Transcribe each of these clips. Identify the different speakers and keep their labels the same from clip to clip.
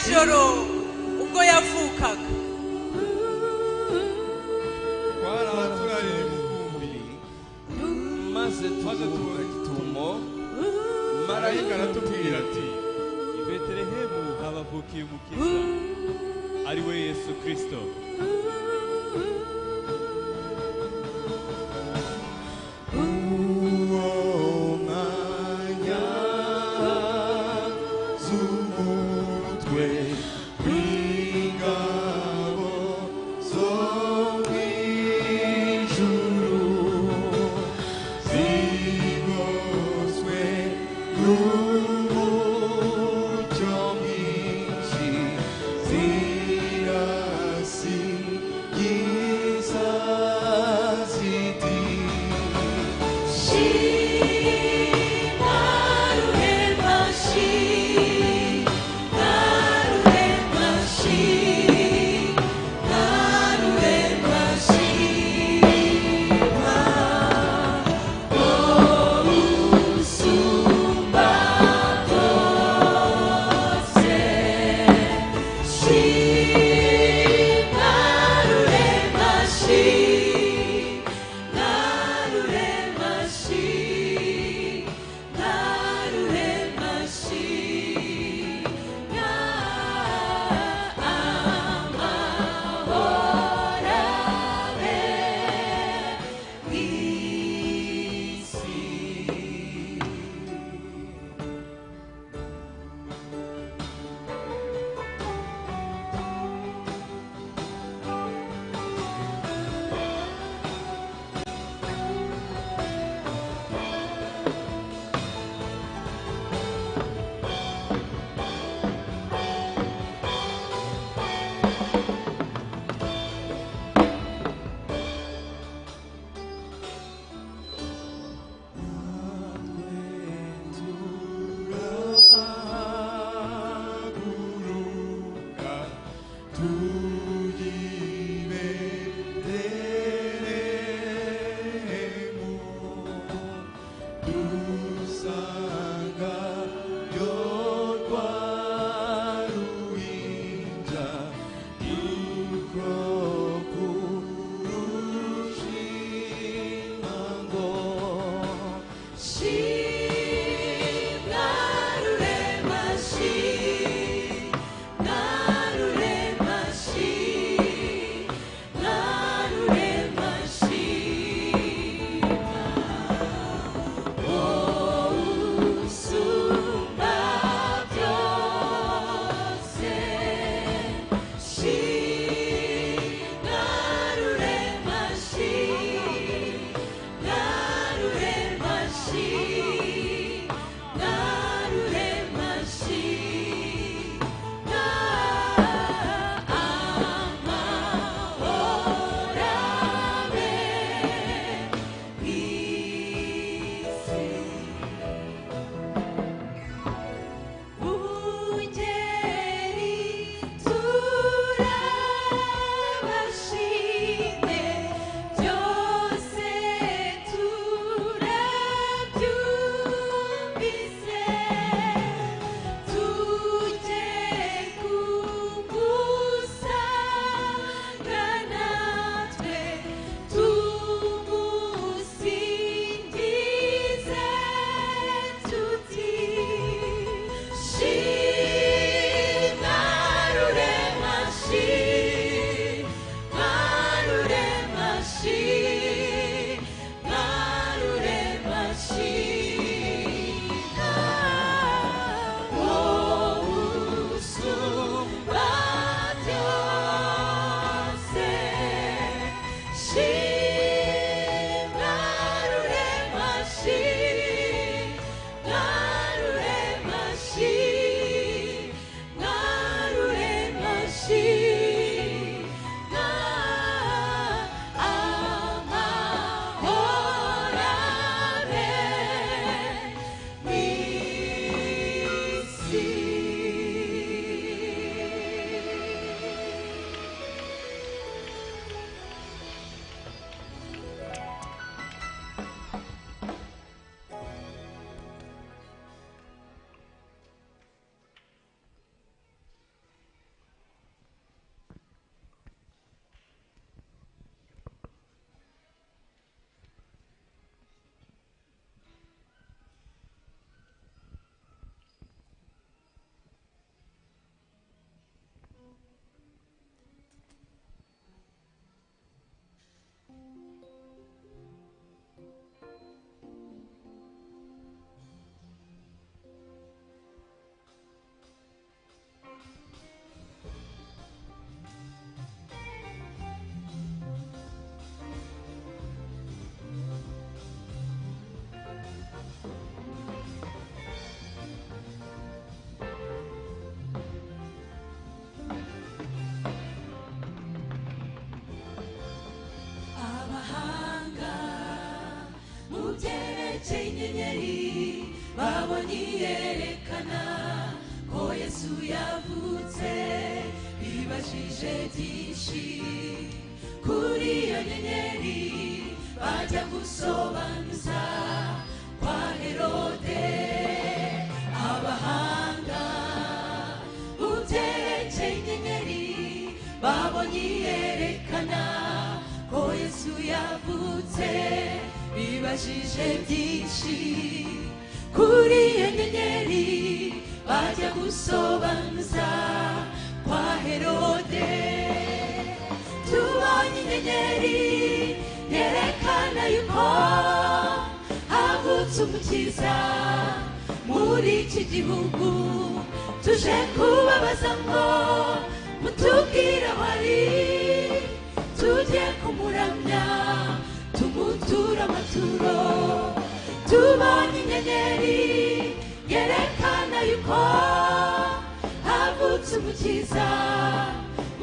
Speaker 1: joro ubwo yavukaga
Speaker 2: twaraturariye mu vumbi maze tubona igitumo marayika aratubwira ati
Speaker 3: i Betelehemu habavukiye umukiza ari we Yesu Kristo.
Speaker 2: Zirasi
Speaker 4: inyenyeri babonye yerekana ko Yesu yavutse bibajije byinshi kuri iyo nyenyeri bajya gusobanuza kwa Herode abahanga uterekeye inyenyeri babonye yerekana ko Yesu yavutse bibajije byinshi kuri iyo nyenyeri bajya gusobanuza kwa Herode tubonye inyenyeri yerekana yuko havutse umukiza muri iki gihugu tuje kubabaza ngo mutubwire aho ari tujye kumuramya tumutura amaturo tubonye inyenyeri yerekana yuko havutse umukiza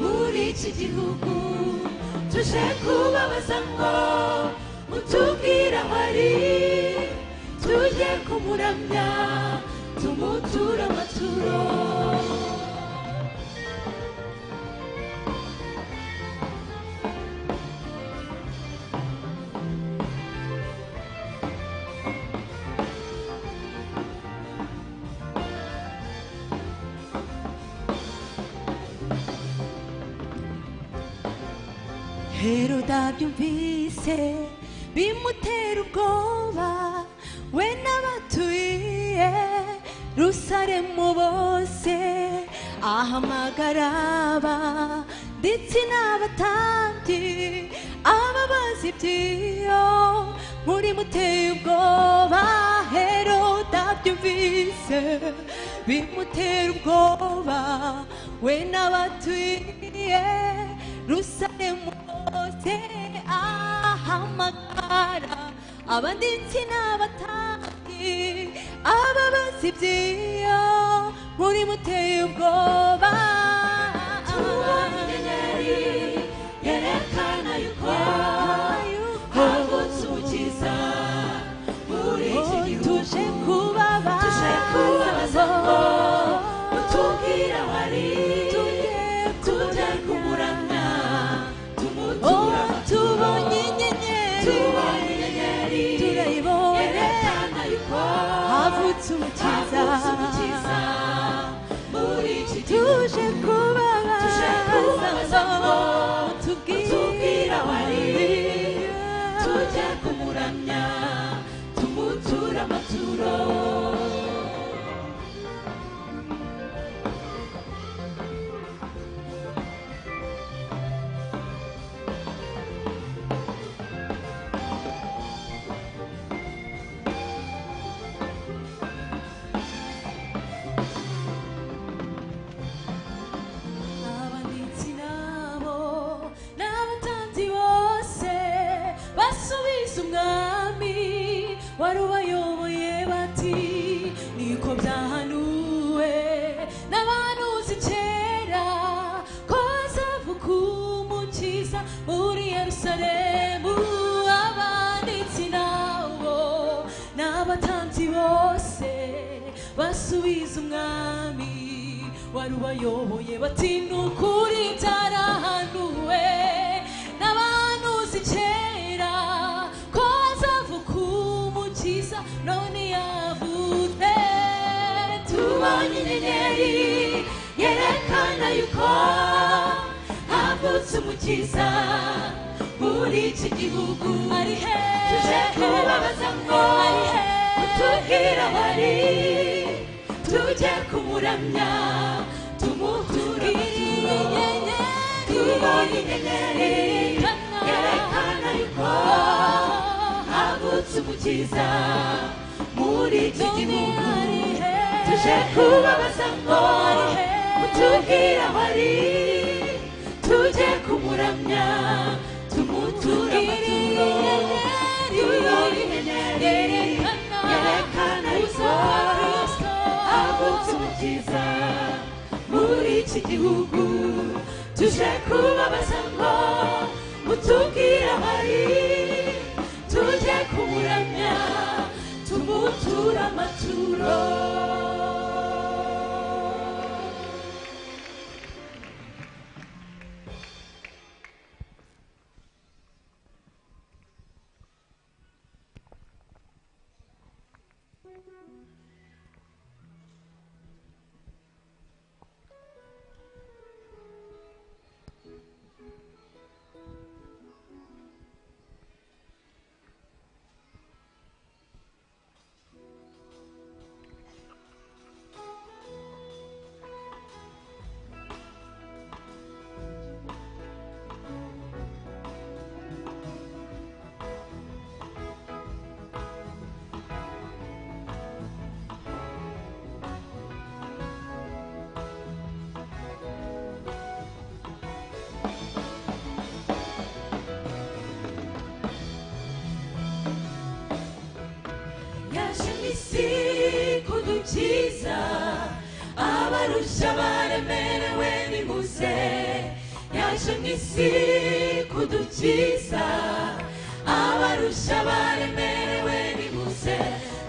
Speaker 4: muri iki gihugu tuje kubabaza ngo mutubwire aho ari tujye kumuramya tumutura amaturo Herode abyumvise bimutera ubwoba we n'abatuye Yerusalemu bose ahamagara ndetse n'abatambyi ababaza iby'iyo muri muteye ubwoba Herode abyumvise bimutera ubwoba we n'abatuye Yerusalemu bose ahamagara abanditsi n'abatambyi ababaza iby'iyo muri muteye ubwoba tubonye inyenyeri yerekana yuko havutse umukiza muri iki gihugu tuje kubabaza ngo mutubwire aho ari tujye kumuramya tumutura tubonye inyenyeri yerekana yuko havutse umukiza muri iki gihugu tuje kubabaza ngo mutubwire aho ari tujye kumuramya tumutura amaturo warubayoboye bati niko byahanuwe n'abanuzi kera ko hazavuka umukiza muri Yerusalemu abanditsi nabo n'abatambyi bose basubiza umwami warubayoboye bati nukuri byarahanuwe n'abanuzi kera ko hazavuka umukiza none yavutse tubonye inyenyeri yerekana yuko havutse umukiza muri iki gihugu ari he tuje kubabaza ngo mutubwire aho ari tujye kumuramya tumutura amaturo tubonye inyenyeri yerekana yuko havutse umukiza muri iki gihugu tuje kubabaza ngo mutubwire aho ari tujye kumuramya tumutura amaturo tubonye inyenyeri yerekana yuko havutse umukiza muri iki gihugu tuje kubabaza ngo mutubwire aho ari tujye kumuramya gutura amaturo. Kudukiza abarusha baremerewe nimuze, yaje mw'isi kudukiza abarusha baremerewe nimuze,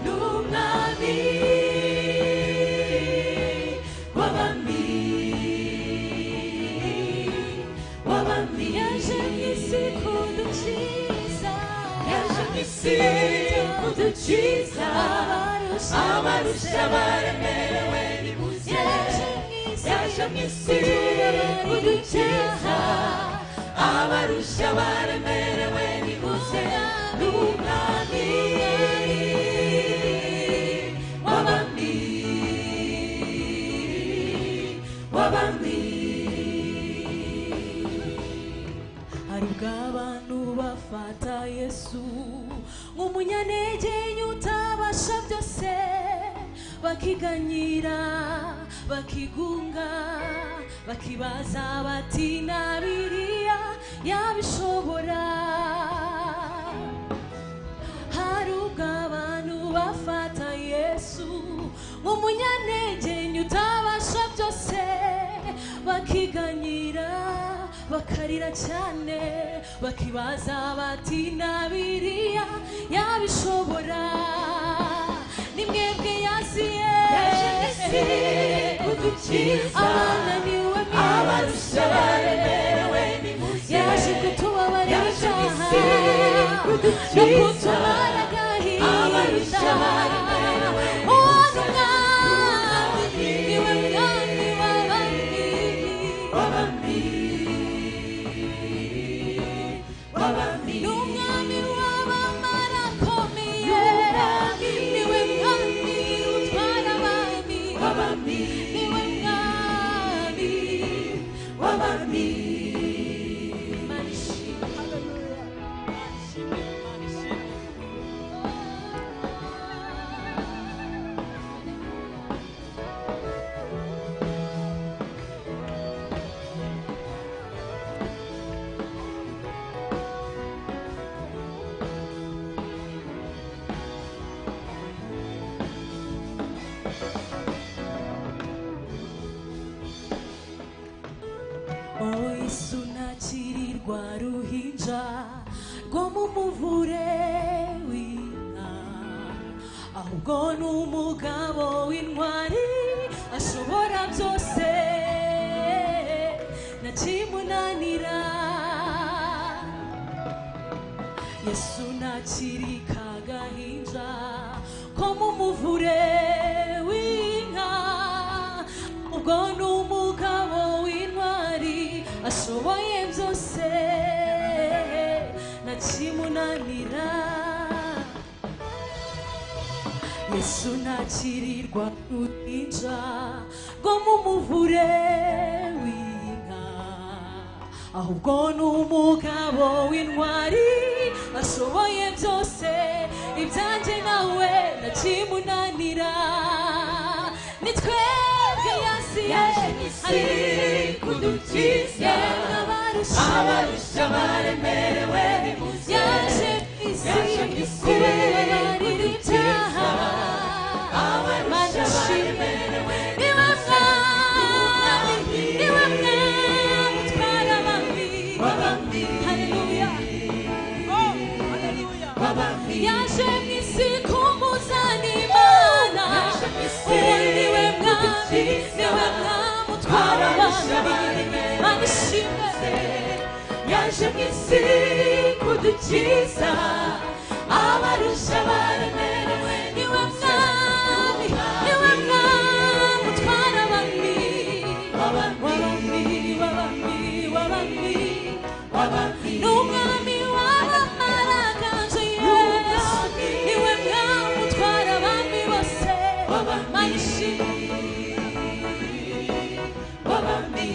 Speaker 4: n'umwami w'abami w'abami, yaje mw'isi kudukiza, yaje mw'isi kudukiza abarusha baremerewe nimuze, yaje mw'isi kudukiza abarusha baremerewe nimuze, n'umwami w'abami w'abami. Hari ubw'abantu bafata Yesu nk'umunyantege utabasha byose, bakiganyira bakigunga bakibaza bati na biriya yabishobora. Hari ubw'abantu bafata Yesu nk'umunyantege utabasha byose, bakiganyira bakarira cyane bakibaza bati na biriya yabishobora. Nimwebwe yaziye kudukiza abananiwe abarusha baremerewe nimuze, yaje kutubabarira ibyaha no kutumara agahinda, abarusha baremerewe nimuze, niwe mwami w'abami w'abami, n'umwami w'abamara akomeye, niwe mwami utwara abami w'abami, niwe mwami w'abami. Yesu ntakirirwa ruhinja rwo mu muvure w'inka, ahubwo ni umugabo w'intwari ashobora byose ntakimunanira. Yesu ntakiri kagahinja ko mu muvure w'inka, ubwo ni umugabo w'intwari ashoboye byose ntakimunanira. Yesu ntakirirwa ruhinja rwo mu muvure w'inka, ahubwo ni umugabo w'intwari ashoboye byose, ibyanjye nawe ntakimunanira. Ni twebwe yaziye kudukiza abarusha baremerewe nimuze, yaje mw'isi kubabarira ibyaha abarusha baremerewe nimuze, niwe mwami utwara abami w'abami. Haleluya, oh haleluya, yaje mw'isi kumuzanira niwe mwamutwara abami manishimwe yaje mu isi kudukiza abarusha baremerewe niwe mwami mutwara abami n'umwami w'abamaraganje Yesu niwe mwami mutwara abami bose manishimwe w'abami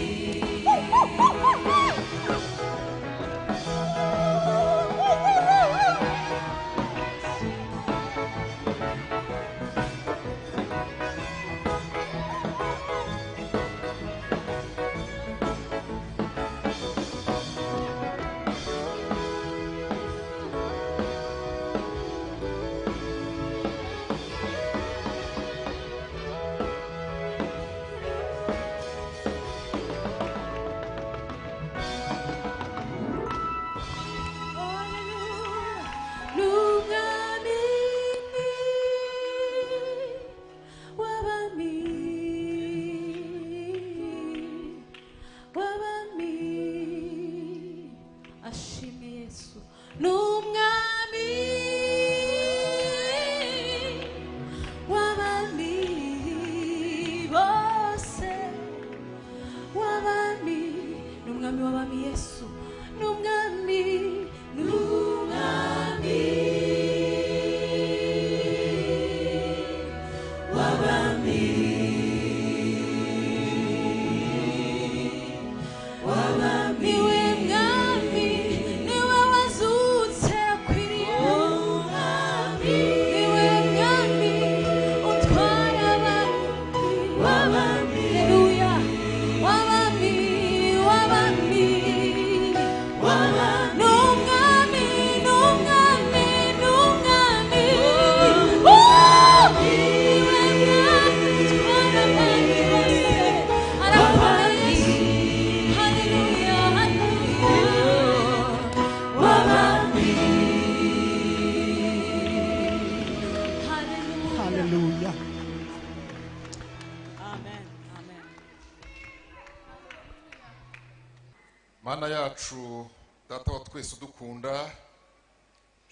Speaker 5: Mana yacu data wa twese udukunda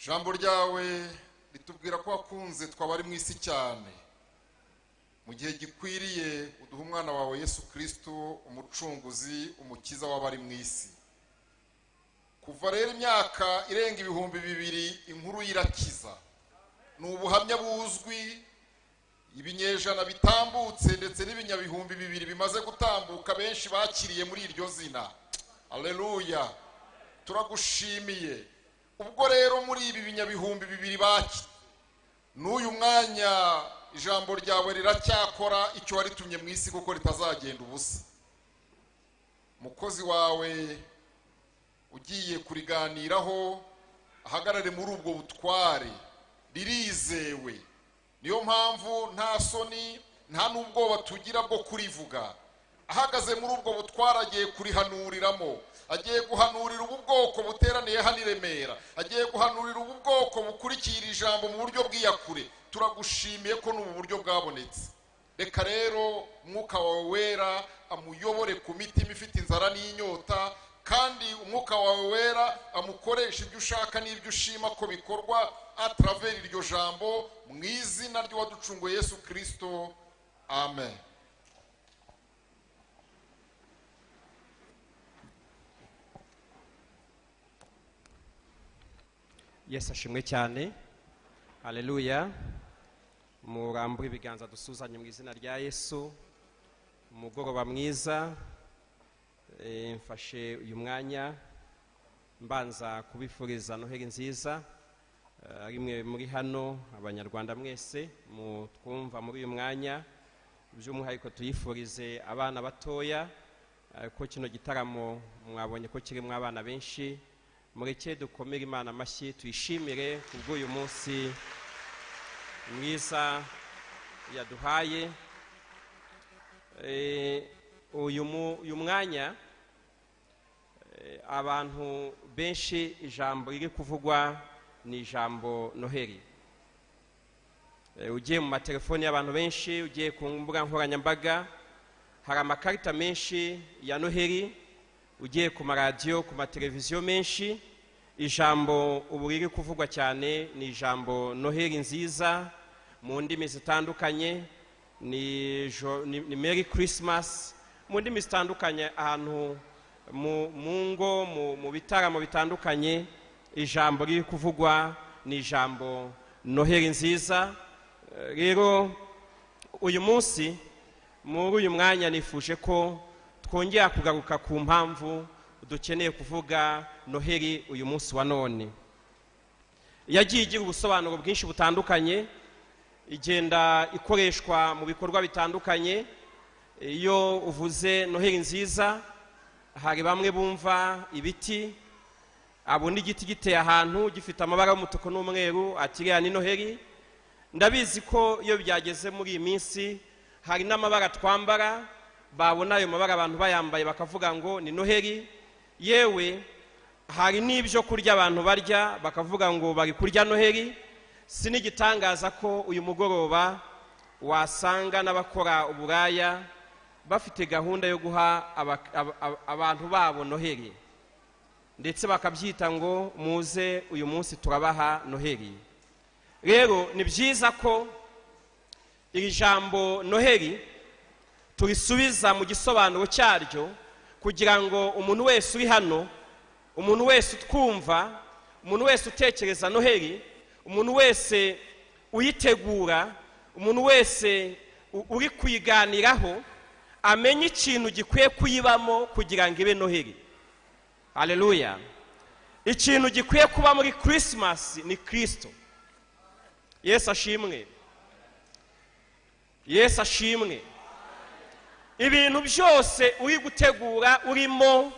Speaker 5: jambo ryawe ritubwira ko wakunze twabari mu isi cyane mu gihe gikwiriye uduha umwana wawe Yesu Kristo umucunguzi umukiza w'abari mu isi kuva rero imyaka irenga 2000 inkuru irakiza n'ubuhamya buzwi ibinyejana bitambutse ndetse n'ibinyabihumbi 2 bimaze gutambuka benshi bakiriye muri iryo zina. Haleluya. Turagushimiye. Ubwo rero muri ibi binyabihumbi 2 baki n'uyu mwanya ijambo ryawe riracyakora icyo waritumye mu isi kuko ritazagenda ubusa. Mukozi wawe ugiye kuriganiraho ahagarare muri ubwo butware ririzewe. Niyo mpamvu nta soni nta nubwo batugira bwo kurivuga. Ahagaze muri ubwo butwara agiye kurihanuriramo, agiye guhanurira ubu bwoko buteraniye hano i Remera, agiye guhanurira ubu bwoko bukurikira ijambo mu buryo bw'iyakure. Turagushimiye ko n'ubu buryo bwabonetse. Reka rero umwuka wawe wera amuyobore ku mitima ifite inzara n'inyota, kandi umwuka wawe wera amukoresha ibyo ushaka n'ibyo ushima ko bikorwa a travers iryo jambo mu izina ry'uwaducunguye Yesu Kristo. Amen.
Speaker 6: Yesu ashimwe cyane. Haleluya. Murambure ibiganza dusuzanye mu izina rya Yesu. Umugoroba mwiza. Mfashe uyu mwanya mbanza kubifuriza Noheli nziza. Rimwe muri hano abanyarwanda mwese mutwumva muri uyu mwanya, by'umwihariko tuyifurize abana batoya ko kino gitaramo mwabonye ko kirimo abana benshi. Mureke dukomere Imana amashyi tuyishimire kubw'uyu munsi mwiza yaduhaye. Uyu mwanya abantu benshi ijambo riri kuvugwa ni ijambo Noheli. Ugiye mu matelefoni y'abantu benshi, ugiye ku mbuga nkoranyambaga hari amakarita menshi ya noheri ugiye ku maradiyo ku mateleviziyo menshi ijambo ubu riri kuvugwa cyane ni ijambo noheri nziza mu ndimi zitandukanye ni Merry Christmas mu ndimi zitandukanye ahantu mu ngo mu bitaramo bitandukanye ijambo riri kuvugwa ni ijambo noheri nziza. Rero uyu munsi muri uyu mwanya nifuje ko twongera kugaruka ku mpamvu dukeneye kuvuga noheri uyu munsi wa none. Yagiye igira ubusobanuro bwinshi butandukanye, igenda ikoreshwa mu bikorwa bitandukanye. Iyo uvuze noheri nziza hari bamwe bumva ibiti, abona igiti giteye ahantu gifite amabara y'umutuku n'umweru ati iriya ni noheri. Ndabizi ko iyo byageze muri iyi minsi hari n'amabara twambara, babona ayo mabara abantu bayambaye bakavuga ngo ni noheri. Yewe hari n'ibyo kurya abantu barya bakavuga ngo bari kurya noheri. Sinigitangaza ko uyu mugoroba wasanga n'abakora uburaya bafite gahunda yo guha abantu babo noheri, ndetse bakabyita ngo muze uyu munsi turabaha noheri. Rero ni byiza ko iri jambo noheri turisubiza mu gisobanuro cyaryo kugira ngo umuntu wese uri hano, umuntu wese utwumva, umuntu wese utekereza noheri, umuntu wese uyitegura, umuntu wese uri kuyiganiraho amenye ikintu gikwiye kuyibamo kugira ngo ibe noheri. Haleluya. Ikintu gikwiye kuba muri Christmas ni Kristo. Yesu ashimwe. Yesu ashimwe. Ibintu byose uri gutegura, urimo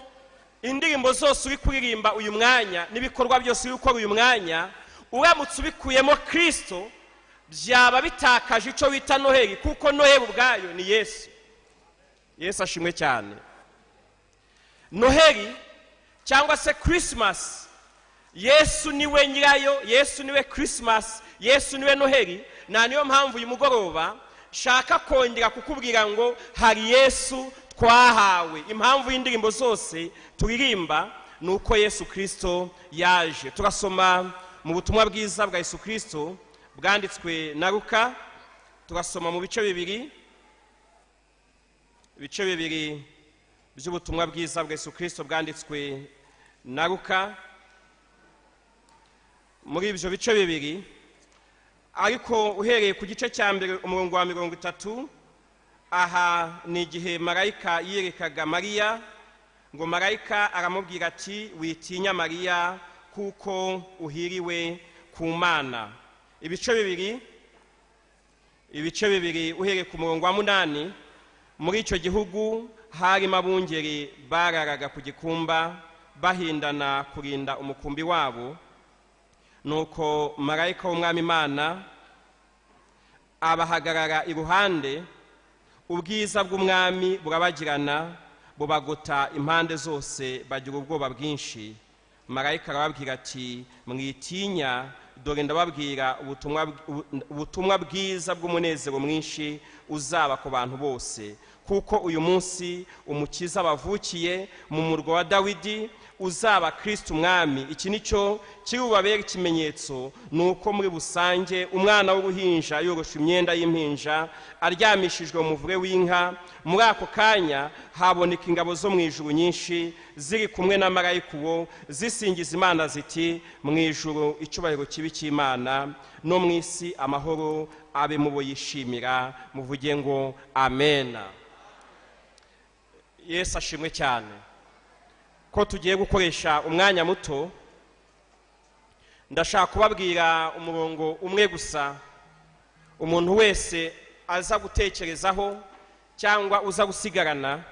Speaker 6: indirimbo zose uri kuririmba uyu mwanya n'ibikorwa byose uri gukora uyu mwanya, uramutse ubikuyemo Kristo byaba bitakaje icyo wita noheri, kuko noheri ubwayo ni Yesu. Yesu ashimwe cyane. Noheri cyangwa se Christmas, Yesu niwe nyirayo, Yesu niwe Christmas, Yesu niwe noheri. Na niyo mpamvu uyu mugoroba shaka kongera kukubwira ngo hari Yesu twahawe. Impamvu y'indirimbo zose turirimba nuko Yesu Kristo yaje. Turasoma mu butumwa bwiza bwa Yesu Kristo bwanditswe na Luka, turasoma mu bice bibiri by'ubutumwa bwiza bwa Yesu Kristo bwanditswe na Luka. Muri ibyo bice bibiri ariko uhereye ku gice cya mbere umurongo wa 30, aha ni igihe marayika yerekaga Mariya, ngo marayika aramubwira ati witinya Mariya kuko uhiriwe ku Mana. Ibice bibiri uhereye ku murongo wa 8, muri icyo gihugu harimo abungeri bararaga ku gikumba bahindana kurinda umukumbi wabo. Nuko marayika w'umwami Imana abahagarara iruhande, ubwiza bw'umwami burabagirana bubagota impande zose, bagira ubwoba bwinshi. Marayika arababwira ati mwitinya, dore ndababwira ubutumwa bwiza bw'umunezero mwinshi uzaba ku bantu bose, kuko uyu munsi umukiza bavukiye mu murwa wa Dawidi, uzaba Kristo umwami. Iki nicyo kiri bubabera ikimenyetso, nuko muri busange umwana w'uruhinja yorosha imyenda y'impinja, aryamishijwe mu muvure w'inka. Muri ako kanya haboneka ingabo zo mu ijuru nyinshi ziri kumwe na marayika uwo, zisingiza Imana ziti mu ijuru icyubahiro kibi cy'Imana, no mu isi amahoro abe mu bo yishimira. Muvuge ngo amen. Yesu ashimwe cyane. Ko tugiye gukoresha umwanya muto, ndashaka kubabwira umurongo umwe gusa umuntu wese aza gutekerezaho cyangwa uza gusigarana.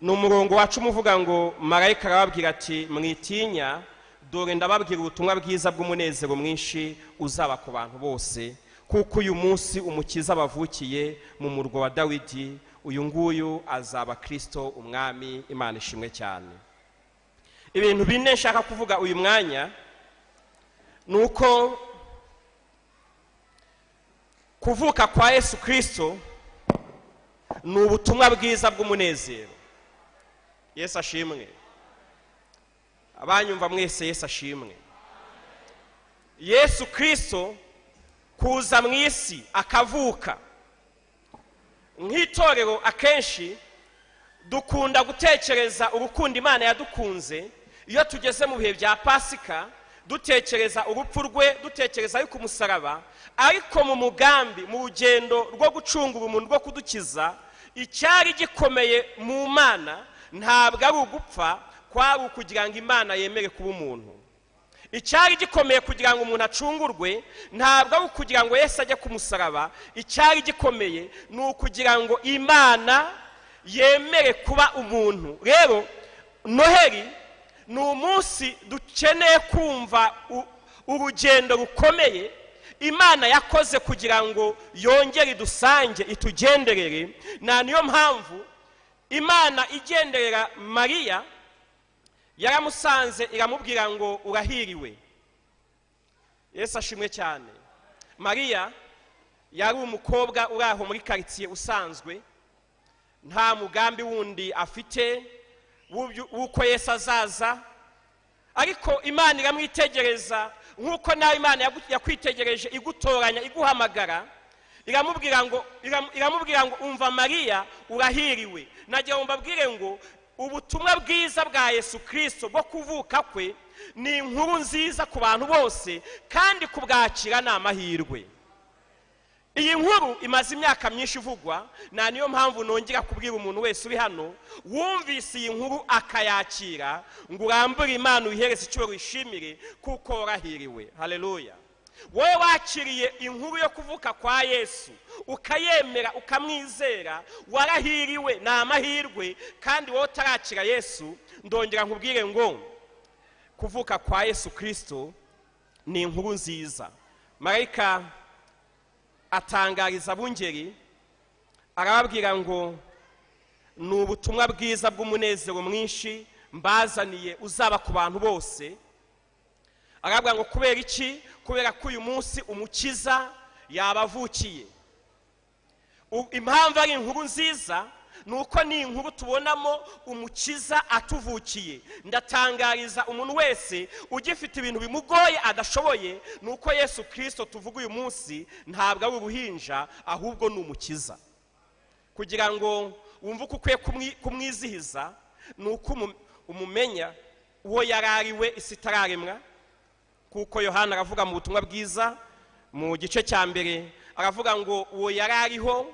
Speaker 6: Ni umurongo wacu umuvuga ngo marayika arababwira ati mwitinya, dore ndababwira ubutumwa bwiza bw'umunezero mwinshi uzaba ku bantu bose, kuko uyu munsi umukiza bavukiye mu murwa wa Dawidi. Uyu nguyu azaba Kristo umwami. Imana ishimwe cyane. Ibintu bine nshaka kuvuga uyu mwanya nuko kuvuka kwa Yesu Kristo ni ubutumwa bwiza bw'umunezero. Yesu ashimwe. Abanyumva mwese Yesu ashimwe. Yesu Kristo kuza mu isi akavuka, nk'itorero akenshi dukunda gutekereza urukundo Imana yadukunze iyo tugeze mu bihe bya Pasika, dutekereza urupfu rwe, dutekereza yuko umusaraba, ariko mu mugambi, mu rugendo rwo gucungura umuntu, rwo kudukiza, icyari gikomeye mu Mana ntabwo ari ugupfa, kwari ukugira ngo Imana yemere kuba umuntu. Icyari gikomeye kugira ngo umuntu acungurwe ntabwo ari ukugira ngo Yesu ajye ku musaraba, icyari gikomeye ni ukugira ngo Imana yemere kuba umuntu. Rero Noheli ni umunsi dukeneye kumva urugendo rukomeye Imana yakoze kugira ngo yongere idusange, itugenderere. Na niyo mpamvu Imana igenderera Mariya yaramusanze iramubwira ngo urahiriwe. Yesu ashimwe cyane. Mariya yari umukobwa uri aho muri quartier usanzwe, nta mugambi wundi afite w'uko Yesu azaza, ariko Imana iramwitegereza nk'uko nawe Imana yakwitegereje igutoranya, iguhamagara, iramubwira ngo umva Mariya urahiriwe. Nagira ngo mbabwire ngo ubutumwa bwiza bwa Yesu Kristo bwo kuvuka kwe ni inkuru nziza ku bantu bose, kandi kubwakira ni amahirwe. Iyi nkuru imaze imyaka myinshi ivugwa, na niyo mpamvu nongera kubwira umuntu wese uri hano wumvise iyi nkuru akayakira, ngo urambure Imana uyihereze icyubahiro ishimire, kuko warahiriwe. Haleluya. Wowe wakiriye inkuru yo kuvuka kwa Yesu, ukayemera ukamwizera, warahiriwe, ni amahirwe. Kandi wowe utarakira Yesu, ndongera nkubwire ngo kuvuka kwa Yesu Kristo ni inkuru nziza. Marayika atangariza abungeri arababwira ngo ni ubutumwa bwiza bw'umunezero mwinshi mbazaniye, uzaba ku bantu bose. Arababwira ngo kubera iki? Kubera ko uyu munsi umukiza yabavukiye. Impamvu ari inkuru nziza nuko ni inkuru tubonamo umukiza atuvukiye. Ndatangariza umuntu wese ugifite ibintu bimugoye adashoboye, nuko Yesu Kristo tuvuga uyu munsi ntabwo ari uruhinja, ahubwo ni umukiza. Kugira ngo wumve uko ukwiye kumwizihiza, nuko umumenya uwo yarariwe isi itararemwa. Kuko Yohana aravuga mu butumwa bwiza mu gice cya mbere, aravuga ngo uwo yarariho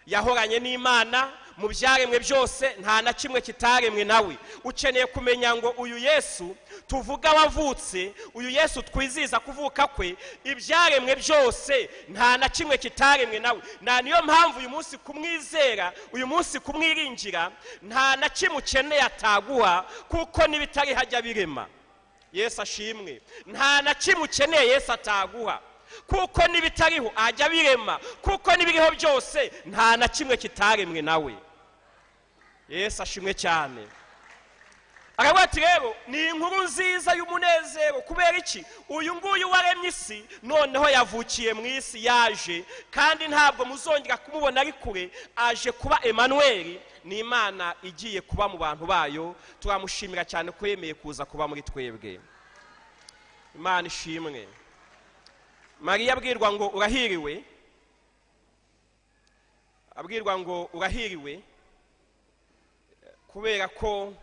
Speaker 6: yahoranye n'Imana, mu byaremwe byose nta na kimwe kitaremwe nawe. Ukeneye kumenya ngo uyu Yesu tuvuga wavutse, uyu Yesu twiziza kuvuka kwe, ibyaremwe byose nta na kimwe kitaremwe nawe. Na niyo mpamvu uyu munsi kumwizera, uyu munsi kumwiringira, nta na kimwe ukeneye ataguha, kuko n'ibitari hajya birema. Yesu ashimwe. Nta na kimwe ukeneye Yesu ataguha, kuko n'ibitariho ajya birema, kuko n'ibiriho byose nta na kimwe kitaremwe nawe. Yesu ashimwe cyane. Aravuga ati rero ni inkuru nziza y'umunezero. Kubera iki? Uyu nguyu waremye isi noneho yavukiye mu isi, yaje, kandi ntabwo muzongera kumubona ari kure, aje kuba Emmanuel, ni Imana igiye kuba mu bantu bayo. Turamushimira cyane ko yemeye kuza kuba muri twebwe. Imana ishimwe. Mariya abwirwa ngo urahiriwe, abwirwa ngo urahiriwe kubera ko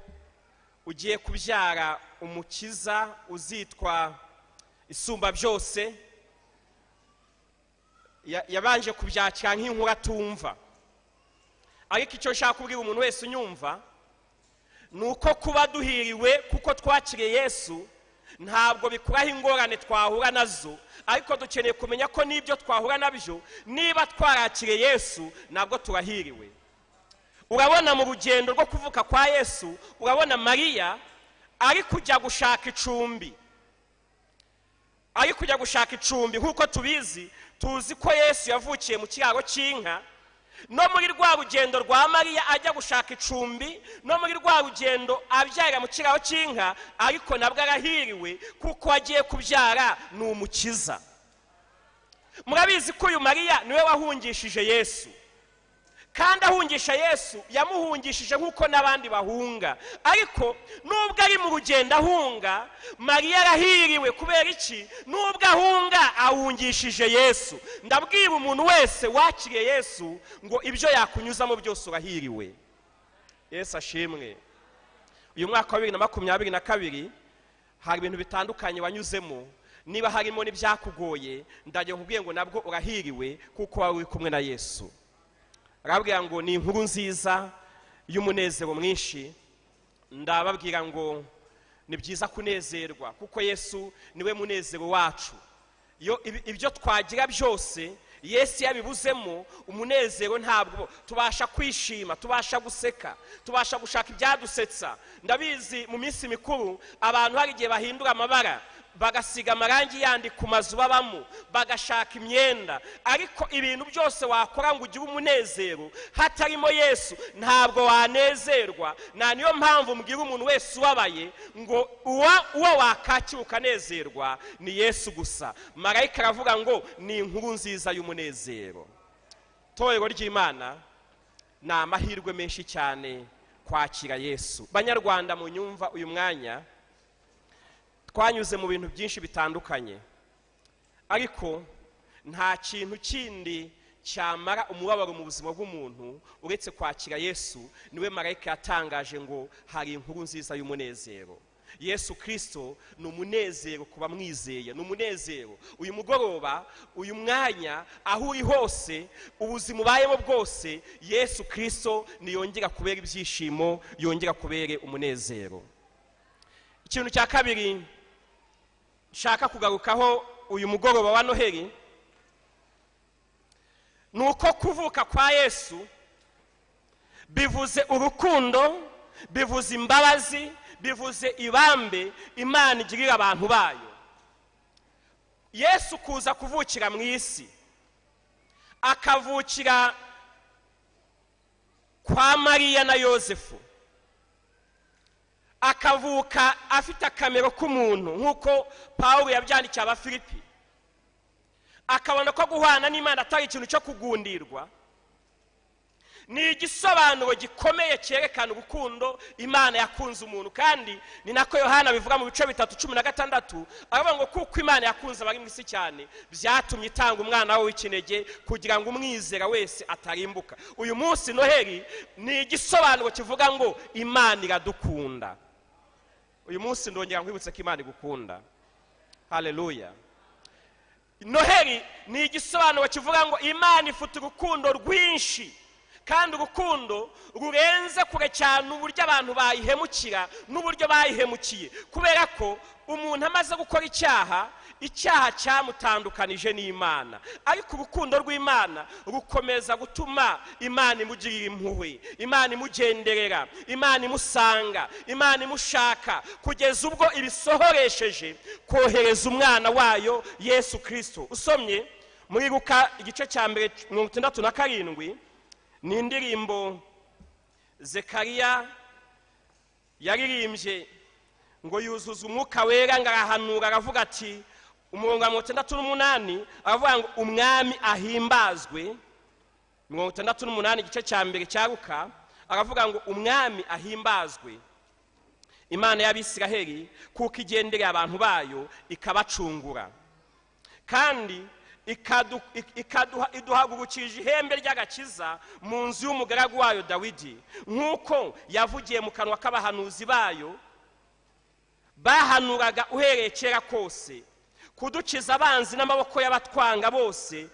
Speaker 6: ugiye kubyara umukiza uzitwa isumba byose. Yabanje kubyakira nk'inkuru atumva, ariko icyo nshaka kubwira umuntu wese unyumva nuko kuba duhiriwe kuko twakiriye Yesu ntabwo bikuraho ingorane twahura nazo, ariko dukeneye kumenya ko n'ibyo twahura nabyo, niba twarakiriye Yesu nabwo turahiriwe. Urabona mu rugendo rwo kuvuka kwa Yesu, urabona Mariya ari kujya gushaka icumbi, nk'uko tuzi ko Yesu yavukiye mu kiraro cy'inka. No muri rwa rugendo rwa Mariya ajya gushaka icumbi, no muri rwa rugendo abyarira mu kiraro cy'inka, ariko nabwo arahiriwe kuko agiye kubyara ni umukiza. Murabizi ko uyu Mariya niwe wahungishije Yesu, kandi ahungisha Yesu yamuhungishije nk'uko n'abandi bahunga. Ariko nubwo ari mu rugendo ahunga, Mariya arahiriwe. Kubera iki? Nubwo ahunga ahungishije Yesu. Ndabwira umuntu wese wakiriye Yesu ngo ibyo yakunyuzamo byose urahiriwe. Yesu ashimwe. Uyu mwaka wa 2022 hari ibintu bitandukanye wanyuzemo. Niba harimo n'ibyakugoye, ndagiye kubwiye ngo nabwo urahiriwe kuko wari uri kumwe na Yesu. Arabwira ngo ni inkuru nziza y'umunezero mwinshi. Ndababwira ngo ni byiza kunezerwa kuko Yesu niwe munezero wacu. Ibyo twagira byose Yesu yabibuzemo, umunezero ntabwo tubasha kwishima, tubasha guseka, tubasha gushaka ibyadusetsa. Ndabizi mu minsi mikuru abantu hari igihe bahindura amabara, bagasiga amarangi yandi ku mazu babamo, bagashaka imyenda. Ariko ibintu byose wakora ngo ugire umunezero hatarimo Yesu ntabwo wanezerwa. Niyo mpamvu mbwira umuntu wese ubabaye ngo uwo wakakira ukanezerwa ni Yesu gusa. Marayika aravuga ngo ni inkuru nziza y'umunezero. Torero ry'Imana, ni amahirwe menshi cyane kwakira Yesu. Banyarwanda mu nyumva uyu mwanya twanyuze mu bintu byinshi bitandukanye, ariko nta kintu kindi cyamara umubabaro mu buzima bw'umuntu uretse kwakira Yesu. Niwe marayika yatangaje ngo hari inkuru nziza y'umunezero. Yesu Kristo ni umunezero kuba mwizeye, ni umunezero. Uyu mugoroba, uyu mwanya, aho uri hose, ubuzima ubayemo bwose, Yesu Kristo niyongera kubera ibyishimo, yongera kubere umunezero. Ikintu cya kabiri nshaka kugarukaho uyu mugoroba wa Noheli, nuko kuvuka kwa Yesu bivuze urukundo, bivuze imbabazi, bivuze ibambe Imana igirira abantu bayo. Yesu kuza kuvukira mu isi, akavukira kwa Mariya na Yosefu, akavuka afite akamero k'umuntu nk'uko Pawulo yabyandikiye Abafilipi, akabona ko guhana n'Imana atari ikintu cyo kugundirwa. Ni igisobanuro gikomeye cyerekana urukundo Imana yakunze umuntu. Kandi ni nako Yohana bivuga mu bice 3:16, aravuga ngo kuko Imana yakunze abari mu isi cyane byatumye itanga umwana we w'ikinege kugira ngo umwizera wese atarimbuka. Uyu munsi Noheli ni igisobanuro kivuga ngo Imana iradukunda. Uyu munsi ndongera nkwibutse ko Imana igukunda. Haleluya. Noheli ni igisobanuro kivuga ngo Imana ifite urukundo rwinshi, kandi urukundo rurenze kure cyane uburyo abantu bayihemukira n'uburyo bayihemukiye. Kubera ko umuntu amaze gukora icyaha cyamutandukanije n'Imana, ariko urukundo rw'Imana rukomeza gutuma Imana imugirira impuhwe, Imana imugenderera, Imana imusanga, Imana imushaka, kugeza ubwo ibisohoresheje kohereza umwana wayo Yesu Kristo. Usomye muri Luka igice cya 67, ni indirimbo Zekariya yaririmbye ngo yuzuza umwuka wera, ngarahanura aravuga ati, umurongo wa 68 aravuga ngo umwami ahimbazwe. 68 igice cya 2 cya Luka aravuga ngo umwami ahimbazwe, Imana y'Abisiraheli kuko igendereye abantu bayo ikabacungura, kandi iduhagurukije ihembe ry'agakiza mu nzu y'umugaragu wayo Dawidi, nk'uko yavugiye mu kanwa k'abahanuzi bayo bahanuraga uhereye kera kose, kudukiza abanzi n'amaboko y'abatwanga bose,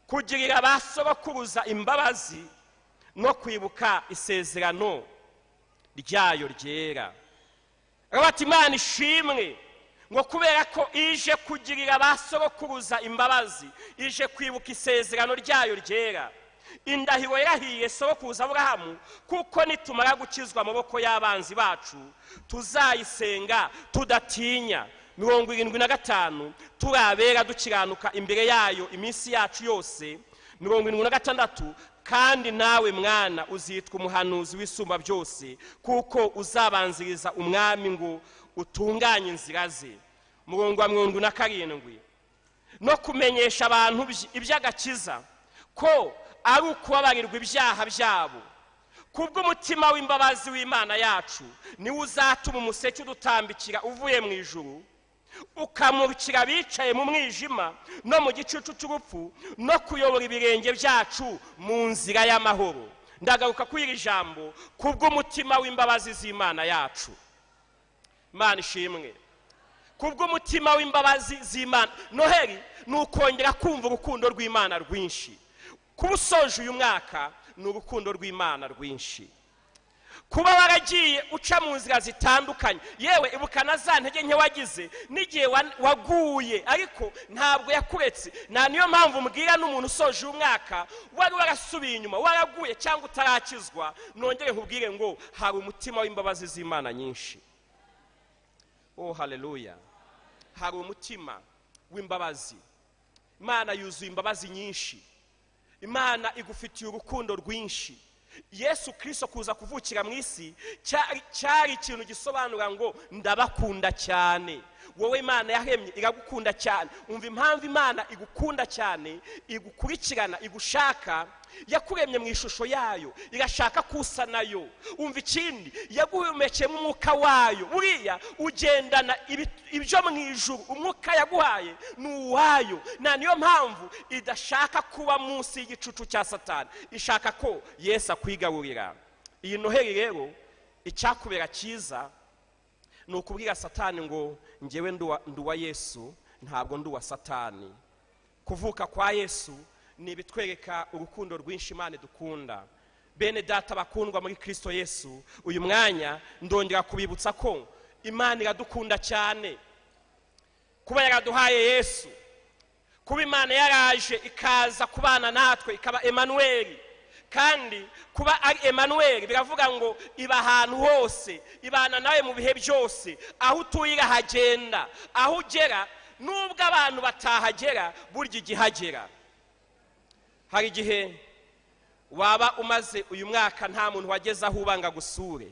Speaker 6: kugirira abasogokuruza imbabazi no kwibuka isezerano ryayo ryera. Rabati Imana ishimwe ngo kubera ko ije kugirira abasogokuruza imbabazi, ije kwibuka isezerano ryayo ryera. Indahiro yarahiye sogokuruza Aburahamu, kuko nitumara gukizwa amaboko y'abanzi bacu tuzayisenga tudatinya. 75 turabera dukiranuka imbere yayo iminsi yacu yose. 76 kandi nawe mwana uzitwa umuhanuzi w'isumba byose, kuko uzabanziriza umwami ngo utunganye inzira ze. 77 no kumenyesha abantu iby'agakiza ko ari ukubabarirwa ibyaha byabo. Kubw'umutima w'imbabazi w'Imana yacu niwe uzatuma umuseke udutambikira uvuye mu ijuru, ukamurikira abicaye mu mwijima no mu gicucu cy'urupfu, no kuyobora ibirenge byacu mu nzira y'amahoro. Ndagaruka kuri iri jambo, kubw'umutima w'imbabazi z'Imana yacu. Imana ishimwe. Kubw'umutima w'imbabazi z'Imana. Noheli ni ukongera kumva urukundo rw'Imana rwinshi. Kuba usoje uyu mwaka ni urukundo rw'Imana rwinshi. Kuba waragiye uca mu nzira zitandukanye, yewe ibuka na za ntege nke wagize n'igihe waguye, ariko ntabwo yakuretse. Niyo mpamvu mbwira n'umuntu usoje umwaka wari warasubiye inyuma, waraguye cyangwa utarakizwa, nongere nkubwire ngo hari umutima w'imbabazi z'Imana nyinshi. Oh haleluya. Hari umutima w'imbabazi. Imana yuzuye imbabazi nyinshi. Imana igufitiye urukundo rwinshi. Yesu Kristo kuza kuvukira mu isi cyari ikintu gisobanura ngo ndabakunda cyane. Wowe Imana yahemye iragukunda cyane. Umva impamvu Imana igukunda cyane, igukurikirana, igushaka. Yakuremye mu ishusho yayo, irashaka kusa nayo. Umva ikindi, yaguhumekeye mu mwuka wayo. Buriya ugendana ibyo mu ijuru, umwuka yaguhaye ni uwayo. Niyo mpamvu idashaka kuba munsi y'igicucu cya Satani, ishaka ko Yesu akwigarurira. Iyi Noheli rero icyakubera cyiza ni ukubwira Satani ngo njyewe nduwa Yesu, ntabwo nduwa Satani. Kuvuka kwa Yesu ni bitwereka urukundo rwinshi Imana idukunda. Bene data bakundwa muri Kristo Yesu, uyu mwanya ndongera kubibutsa ko Imana iradukunda cyane. Kuba yaraduhaye Yesu, kuba Imana yaraje ikaza kubana natwe ikaba Emmanuel, kandi kuba ari Emmanuel biravuga ngo iba ahantu hose, ibana nawe mu bihe byose. Aho utuye irahagenda, aho ugera nubwo abantu batahagera burya igihagera. Hari igihe waba umaze uyu mwaka nta muntu wageze aho ubanga gusure,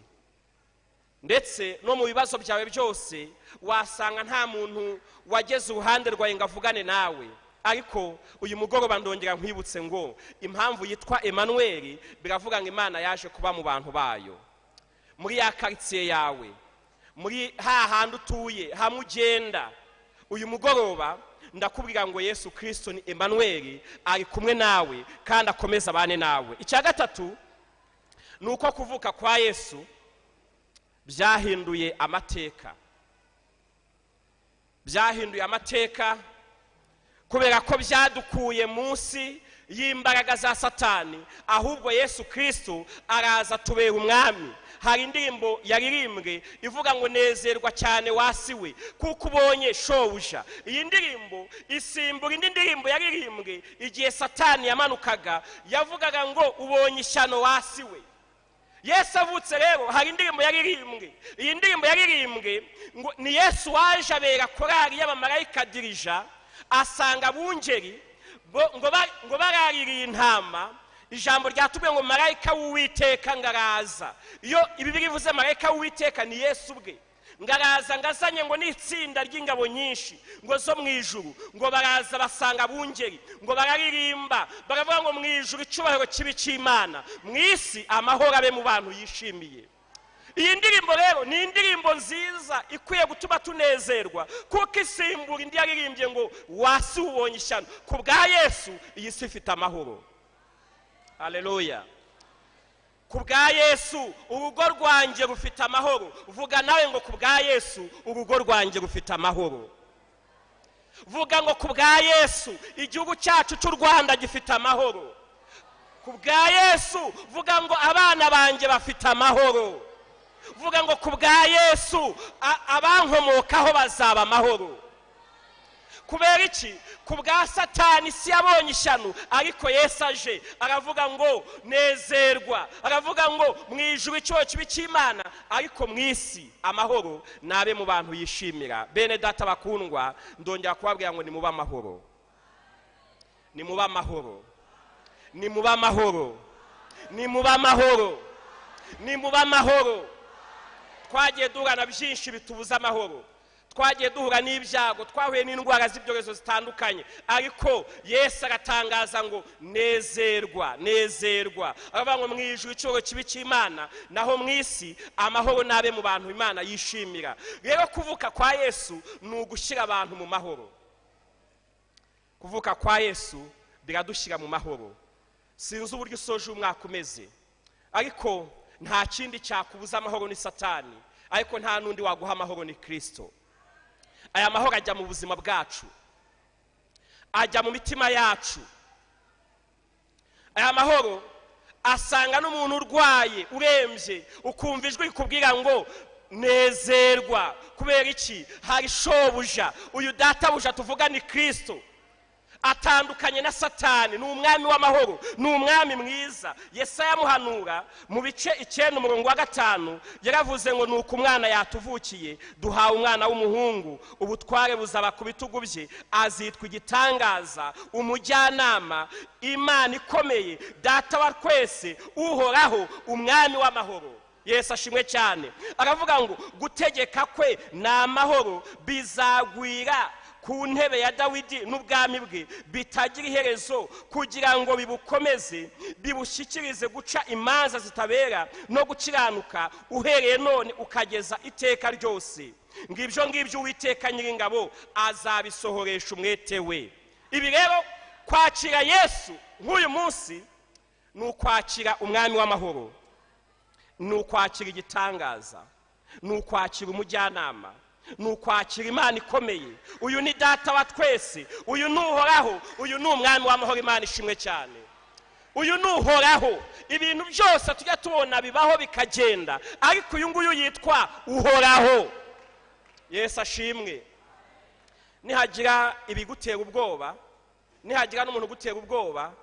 Speaker 6: ndetse no mu bibazo byawe byose wasanga nta muntu wageze uruhande rwawe ngo avugane nawe. Ariko uyu mugoroba ndongera nkwibutse ngo impamvu yitwa Emmanuel biravuga ngo Imana yaje kuba mu bantu bayo, muri ya quartier yawe, muri hahandi utuye, hamwe ugenda. Uyu mugoroba ndakubwira ngo Yesu Kristo ni Emmanuel, ari kumwe nawe kandi akomeza abane nawe. Icya gatatu ni uko kuvuka kwa Yesu byahinduye amateka. Byahinduye amateka kubera ko byadukuye munsi y'imbaraga za Satani, ahubwo Yesu Kristo araza tubera umwami. Hari indirimbo yaririmbwe ivuga ngo nezerwa cyane wasiwe kuko ubonye shobuja. Iyi ndirimbo isimbura indi ndirimbo yaririmbwe igihe Satani yamanukaga, yavugaga ngo ubonye ishyano wasiwe. Yesu avutse rero hari indirimbo yaririmbwe. Iyi ndirimbo yaririmbwe ngo ni Yesu waje abera korari y'abamarayika dirija, asanga bungeri ngo baraririye intama. Ijambo ryatubwiye ngo marayika w'Uwiteka ngaraza. Iyo Bibiri ivuze marayika w'Uwiteka ni Yesu ubwe. Ngaraza ngazanye ngo ni itsinda ry'ingabo nyinshi ngo zo mu ijuru, ngo baraza basanga bungeri, ngo bararirimba baravuga ngo mu ijuru icyubahiro kibi cy'Imana, mu isi amahoro abe mu bantu yishimiye. Iyi ndirimbo rero ni indirimbo nziza ikwiye gutuma tunezerwa, kuko isimbura indi yaririmbye ngo wasi ubonye ishyano. Ku bwa Yesu iyi si ifite amahoro. Haleluya. Ku bwa Yesu urugo rwanjye rufite amahoro. Vuga nawe ngo ku bwa Yesu urugo rwanjye rufite amahoro. Vuga ngo ku bwa Yesu igihugu cyacu cy'u Rwanda gifite amahoro. Ku bwa Yesu vuga ngo abana banjye bafite amahoro. Vuga ngo ku bwa Yesu abankomokaho bazaba amahoro. Kubera iki? Ku bwa Satani si yabonye ishyano, ariko Yesu aje aravuga ngo nezerwa, aravuga ngo mu ijuru icyubahiro kibi cy'Imana, ariko mu isi amahoro nabe mu bantu yishimira. Bene data bakundwa, ndongera kubabwira ngo ni muba amahoro, ni muba amahoro, ni muba amahoro, ni muba amahoro, ni muba amahoro. Twagiye duhura na byinshi bitubuza amahoro. twagiye duhura n'ibyago, twahuye n'indwara z'ibyorezo zitandukanye, ariko Yesu aratangaza ngo nezerwa, nezerwa. Aravuga ngo mu ijuru icyoro kibi cy'Imana, naho mu isi amahoro nabe mu bantu Imana yishimira. Rero kuvuka kwa Yesu ni ugushyira abantu mu mahoro. Kuvuka kwa Yesu biradushyira mu mahoro. Sinzi uburyo usoje umwaka umeze, ariko nta kindi cyakubuza amahoro ni Satani, ariko nta nundi waguha amahoro ni Kristo. Aya mahoro ajya mu buzima bwacu, ajya mu mitima yacu. Aya mahoro asanga n'umuntu urwaye urembye, ukumva ijwi rikubwira ngo nezerwa. Kubera iki? Hari shobuja, uyu databuja tuvuga ni Kristo. Atandukanye na Satani, ni umwami w'amahoro, ni umwami mwiza. Yesaya muhanura mu bice 9:5 yaravuze ngo nuko umwana yatuvukiye, duhawe umwana w'umuhungu, ubutware buzaba ku bitugu bye, azitwa igitangaza, umujyanama, Imana ikomeye, data wa twese, uhoraho, umwami w'amahoro. Yesu ashimwe cyane. Aravuga ngo gutegeka kwe na amahoro bizagwira ku ntebe ya Dawidi n'ubwami bwe bitagira iherezo, kugira ngo bibukomeze, bibushyikirize guca imanza zitabera no gukiranuka uhereye none ukageza iteka ryose. Ngibyo ngibyo Uwiteka Nyiringabo azabisohoresha umwete we. Ibi rero kwakira Yesu nk'uyu munsi ni ukwakira umwami w'amahoro, ni ukwakira igitangaza, ni ukwakira umujyanama, ni ukwakira Imana ikomeye. Uyu ni data wa twese, uyu ni uhoraho, uyu ni umwami w'amahoro. Imana ishimwe cyane. Uyu ni uhoraho. Ibintu byose tujya tubona bibaho bikagenda, ariko uyu nguyu yitwa uhoraho. Yesu ashimwe. Nihagira ibigutera ubwoba, nihagira n'umuntu gutera ubwoba,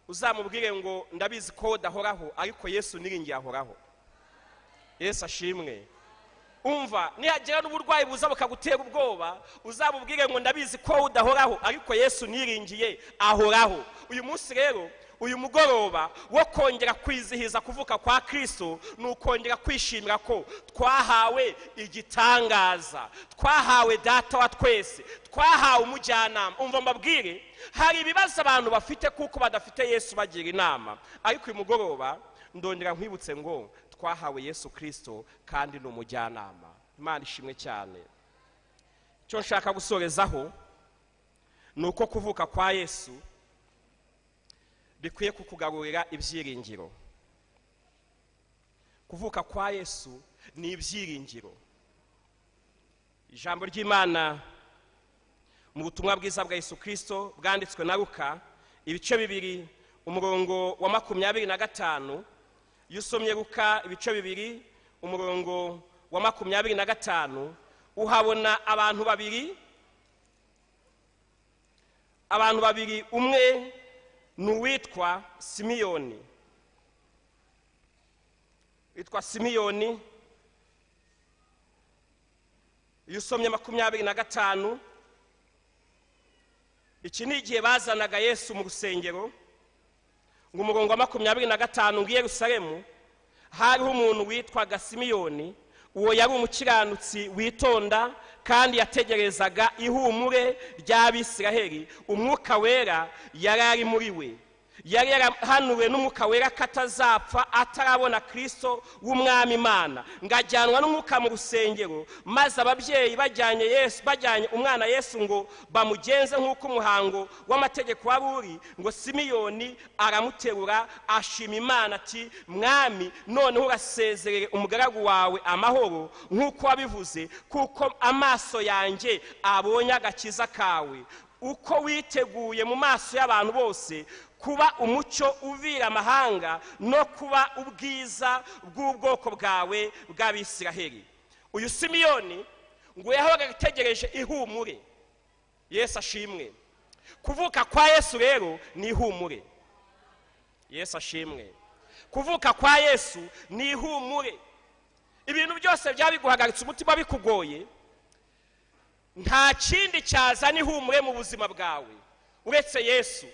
Speaker 6: uzamubwire ngo ndabizi ko udahoraho, ariko Yesu niringiye ahoraho. Yesu ashimwe. Umva, nihagira n'uburwayi buza bukagutera ubwoba, uzabubwire ngo ndabizi ko udahoraho, ariko Yesu niringiye ahoraho. Uyu munsi rero, uyu mugoroba wo kongera kwizihiza kuvuka kwa Kristo, ni ukongera kwishimira ko twahawe igitangaza, twahawe data wa twese, twahawe umujyanama. Umva mbabwire, hari ibibazo abantu bafite kuko badafite Yesu bagira inama, ariko uyu mugoroba ndongera nkwibutse ngo twahawe Yesu Kristo kandi ni umujyanama. Imana ishimwe cyane. Cyo nshaka gusorezaho ni uko kuvuka kwa Yesu bikwiye kukugarurira ibyiringiro. Kuvuka kwa Yesu ni ibyiringiro. Ijambo ry'Imana mu butumwa bwiza bwa Yesu Kristo bwanditswe na Luka ibice 2 umurongo wa 25. Yusomye Luka ibice 2 umurongo wa 25, uhabona abantu babiri, umwe nuwitwa Simiyoni. Witwa Simiyoni. Yusomye 25. Iki ni igihe bazanaga Yesu mu rusengero, ngo umurongo wa 25 ngiye Yerusalemu hariho umuntu witwaga Simiyoni. Uwo yari umukiranutsi witonda kandi yategerezaga ihumure ry'Abisiraheli. Umwuka wera yari ari muri we, yari yarahanuwe n'umwuka wera katazapfa atarabona Kristo w'umwami Imana. Ngajyanwa n'umwuka mu rusengero, maze ababyeyi bajyanye umwana Yesu ngo bamugenze nk'uko umuhango w'amategeko wari uri. Ngo Simiyoni aramuterura ashima Imana ati, mwami, noneho urasezerere umugaragu wawe amahoro nk'uko wabivuze, kuko amaso yanjye abonye agakiza kawe, uko witeguye mu maso y'abantu bose kuba umucyo uvira amahanga no kuba ubwiza bw'ubwoko bwawe bw'Abisiraheli. Uyu Simiyoni ngo yahoraga ategereje ihumure. Yesu ashimwe. Kuvuka kwa Yesu rero ni ihumure. Yesu ashimwe. Kuvuka kwa Yesu ni ihumure. Ibintu byose byabiguhagaritse umutima bikugoye, nta kindi cyazana ihumure mu buzima bwawe uretse Yesu.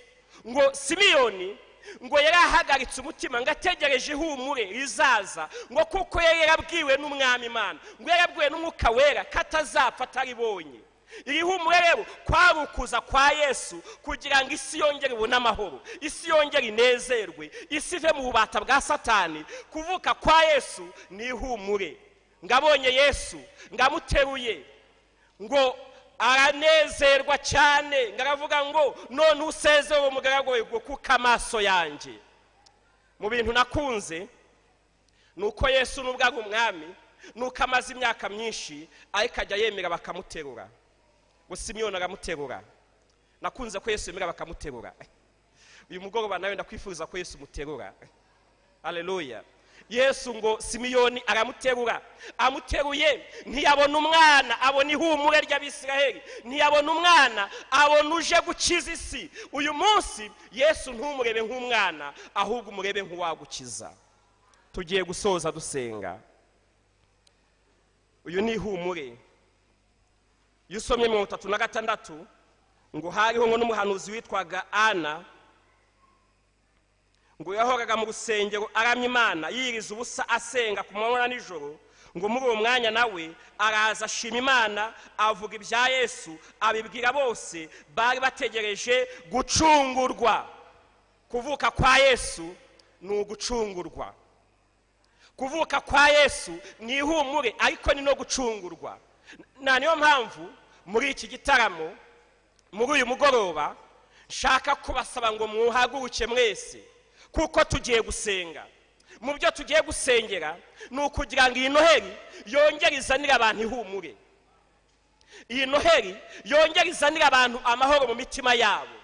Speaker 6: Ngo Simiyoni ngo yari ahagaritse umutima ngo ategereje ihumure rizaza ngo kuko yari yarabwiwe n'umwami Imana ngo yarabwiwe n'umwuka wera katazapfa ataribonye. Iri humure rero kwari ukuza kwa Yesu kugira ngo isi yongere ibone amahoro, isi yongere inezerwe, isi ive mu bubata bwa Satani. Kuvuka kwa Yesu ni ihumure. Ngabonye Yesu ngamuteruye ngo aranezerwa cyane, ngaravuga ngo none usezeye uwo mugaragu we kuko amaso yanjye. Mu bintu nakunze nuko Yesu nubwo ari umwami, nuko amaze imyaka myinshi ariko ajya yemera bakamuterura. Ngo Simiyoni aramuterura. Nakunze ko Yesu yemera bakamuterura. Uyu mugoroba nawe ndakwifuza ko Yesu muterura. Haleluya. Yesu ngo Simiyoni aramuterura, amuteruye ntiyabona umwana, abona ihumure ry'Abisiraheli, ntiyabona umwana, abona uje gukiza isi. Uyu munsi Yesu ntumurebe nk'umwana, ahubwo umurebe nk'uwagukiza. Tugiye gusoza dusenga. Uyu ni ihumure. Yusomye 36 ngo hariho ngo n'umuhanuzi witwaga Ana, ngo yahoraga mu rusengero aramya Imana yiriza ubusa asenga ku manywa na nijoro. Ngo muri uwo mwanya nawe araza ashima Imana, avuga ibya Yesu, abibwira bose bari bategereje gucungurwa. Kuvuka kwa Yesu ni ugucungurwa. Kuvuka kwa Yesu ni ihumure ariko ni no gucungurwa. Na niyo mpamvu muri iki gitaramo, muri uyu mugoroba, nshaka kubasaba ngo muhaguruke mwese, kuko tugiye gusenga. Mu byo tugiye gusengera ni ukugira ngo iyi Noheli yongere izanire abantu ihumure, iyi Noheli yongere izanire abantu amahoro mu mitima yabo.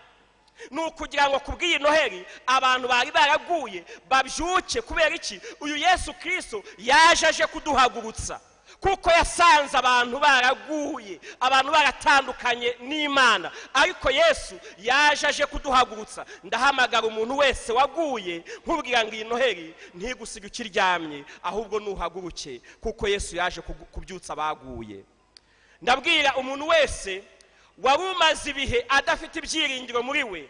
Speaker 6: Ni ukugira ngo kubw'iyi Noheli abantu bari baraguye babyuke. Kubera iki? Uyu Yesu Kristo yaje aje kuduhagurutsa, kuko yasanze abantu baraguye, abantu baratandukanye n'Imana, ariko Yesu yaje aje kuduhagurutsa. Ndahamagara umuntu wese waguye nkubwira ngo iyi Noheli ntigusige ukiryamye, ahubwo nuhaguruke, kuko Yesu yaje kubyutsa abaguye. Ndabwira umuntu wese wari umaze ibihe adafite ibyiringiro muri we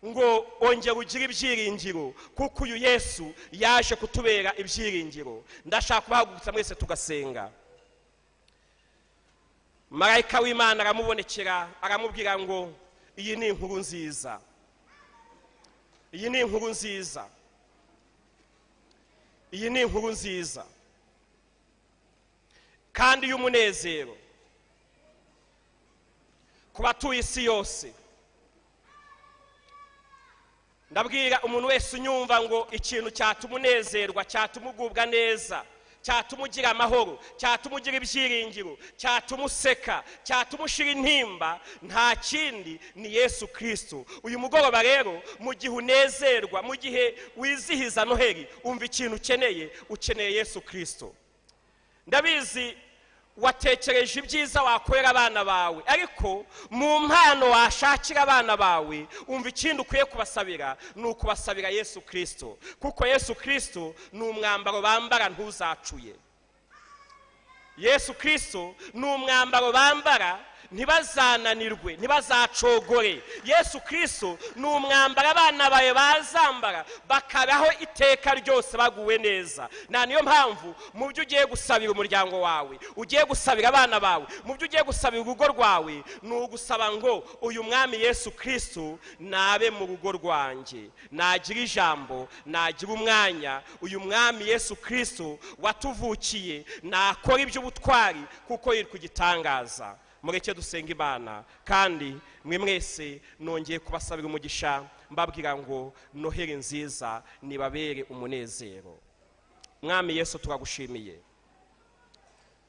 Speaker 6: ngo ongera ugire ibyiringiro, kuko uyu Yesu yaje kutubera ibyiringiro. Ndashaka kubahagurutsa mwese tugasenga. Marayika w'Imana aramubonekera aramubwira ngo iyi ni inkuru nziza, iyi ni inkuru nziza, iyi ni inkuru nziza kandi y'umunezero ku batuye isi yose. Ndabwira umuntu wese unyumva ngo ikintu cyatuma unezerwa, cyatuma ugubwa neza, cyatuma ugira amahoro, cyatuma ugira ibyiringiro, cyatuma useka, cyatuma ushira intimba, nta kindi ni Yesu Kristo. Uyu mugoroba rero, mu gihe unezerwa, mu gihe wizihiza Noheli, umva ikintu ukeneye Yesu Kristo. Ndabizi watekereje ibyiza wakorera abana bawe, ariko mu mpano washakira abana bawe, umva ikindi ukwiye kubasabira, ni ukubasabira Yesu Kristo, kuko Yesu Kristo ni umwambaro bambara ntuzacuye. Yesu Kristo ni umwambaro bambara ntibazananirwe, ntibazacogore. Yesu Kristo ni umwambaro abana bawe bazambara bakabaho iteka ryose baguwe neza. Na niyo mpamvu mu byo ugiye gusabira umuryango wawe, ugiye gusabira abana bawe, mu byo ugiye gusabira urugo rwawe, ni ugusaba ngo uyu mwami Yesu Kristo nabe mu rugo rwanjye, nagira ijambo, nagira umwanya. Uyu mwami Yesu Kristo watuvukiye nakora iby'ubutwari, kuko yiri kugitangaza. Mureke dusenga Imana, kandi mwe mwese nongeye kubasabira umugisha, mbabwira ngo Noheli nziza nibabere umunezero. Mwami Yesu turagushimiye,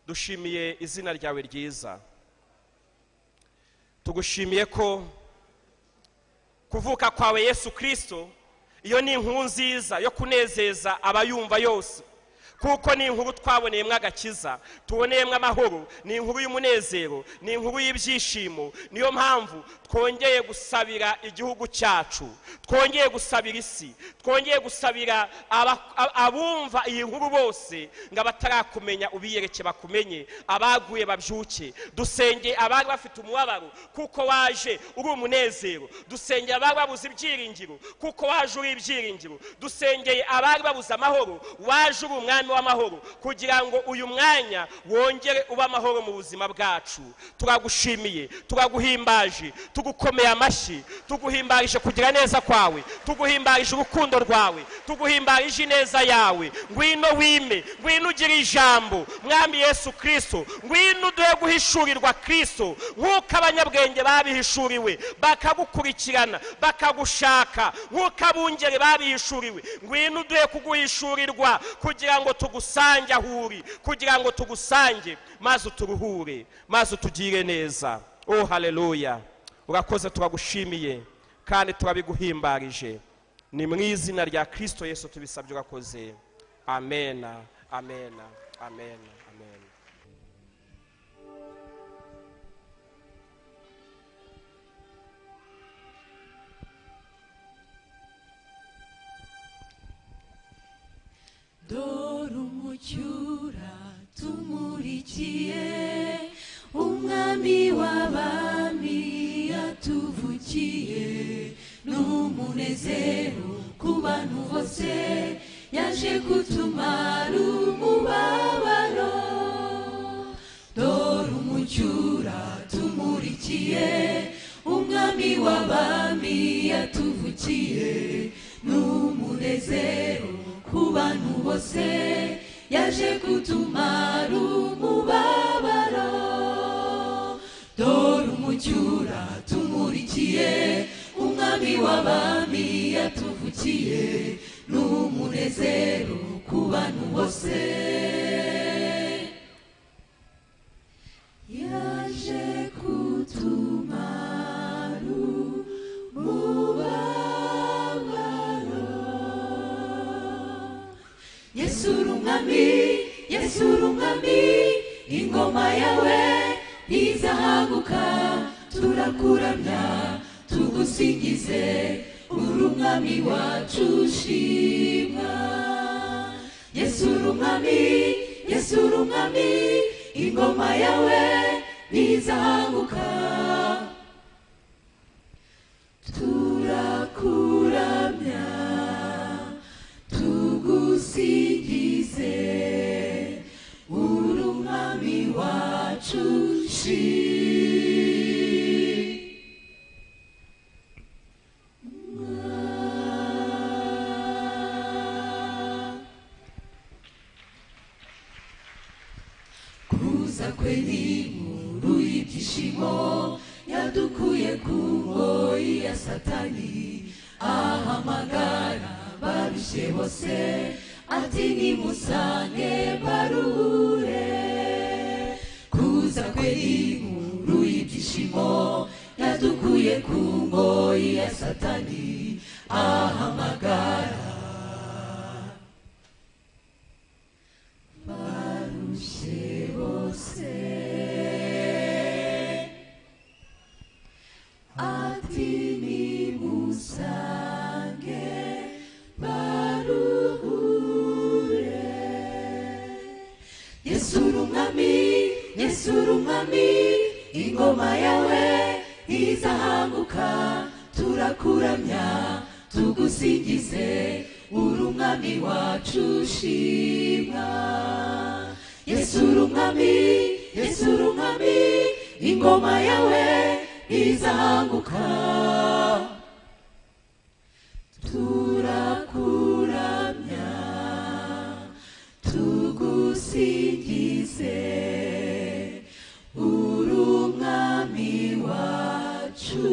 Speaker 6: dushimiye izina ryawe ryiza, tugushimiye ko kuvuka kwawe Yesu Kristo iyo ni inkuru nziza yo kunezeza abayumva yose, kuko ni inkuru twaboneyemo agakiza, tuboneyemo amahoro, ni inkuru y'umunezero, ni inkuru y'ibyishimo. Niyo mpamvu twongeye gusabira igihugu cyacu, twongeye gusabira isi, twongeye gusabira abumva iyi nkuru bose, ngo abatarakumenya ubiyereke bakumenye, abaguye babyuke. Dusengeye abari bafite umubabaro kuko waje uri umunezero, dusengeye abari babuze ibyiringiro kuko waje uri ibyiringiro, dusengeye abari babuze amahoro waje uri umwami w'amahoro, kugira ngo uyu mwanya wongere uba amahoro mu buzima bwacu. Turagushimiye, turaguhimbaje, tugukomeye amashyi, tuguhimbarije kugira neza kwawe, tuguhimbarije urukundo rwawe, tuguhimbarije ineza yawe. Ngwino wime, ngwino ugire ijambo mwami Yesu Kristo, ngwino uduhe guhishurirwa Kristo nk'uko abanyabwenge babihishuriwe bakagukurikirana bakagushaka, nk'uko abungeri babihishuriwe. Ngwino uduhe kuguhishurirwa kugira ngo tugusange aho uri, kugira ngo tugusange maze uturuhure, maze utugire neza. Oh haleluya, urakoze, turagushimiye kandi turabiguhimbarije. Ni mu izina rya Kristo Yesu tubisabye, urakoze. Amen, amen, amen, amen.
Speaker 4: Dore umucyura tumurikiye, umwami w'abami yatuvukiye, n'umunezero ku bantu bose, yaje kutumara umubabaro. Dore umucyura tumurikiye, umwami w'abami yatuvukiye, n'umunezero ku bantu bose, yaje kutumara umubabaro. Dore umucyura tumurikiye, umwami w'abami yatuvukiye, n'umunezero ku bantu bose, yaje kutumara umubabaro. Yesu uri umwami, Yesu uri umwami, ingoma yawe ntizahanguka. Turakuramya tugusingize, uri umwami wacu ushimwa. Yesu uri umwami, Yesu uri umwami, ingoma yawe ntizahanguka. Turakuramya tugusingize, uri umwami wacu ushimwa. Kuza kwe ni inkuru y'ibyishimo, yadukuye ku ngoyi ya Satani, ahamagara barushye bose, ati nimusange baruhure. Kuza kwe ni inkuru y'ibyishimo, yadukuye ku ngoyi ya Satani, ahamagara barushye bose, ati nimusange baruhure. Yesu uri umwami, Yesu uri umwami, ingoma yawe ntizahanguka. Turakuramya tugusingize, uri umwami wacu ushimwa. Yesu uri umwami, Yesu uri umwami, ingoma yawe ntizahanguka. Turakuramya tugusingize, uri umwami wacu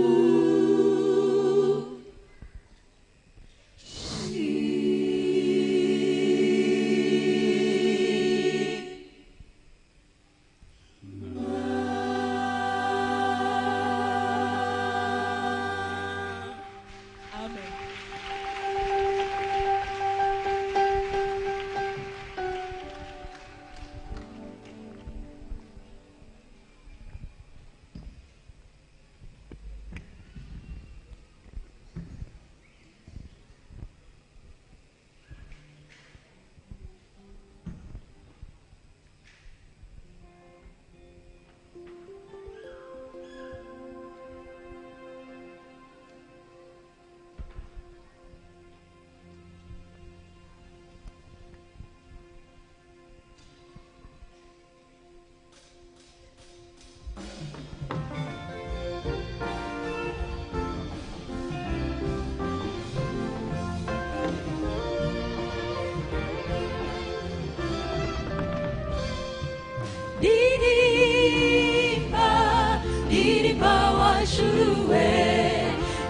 Speaker 4: wajuluwe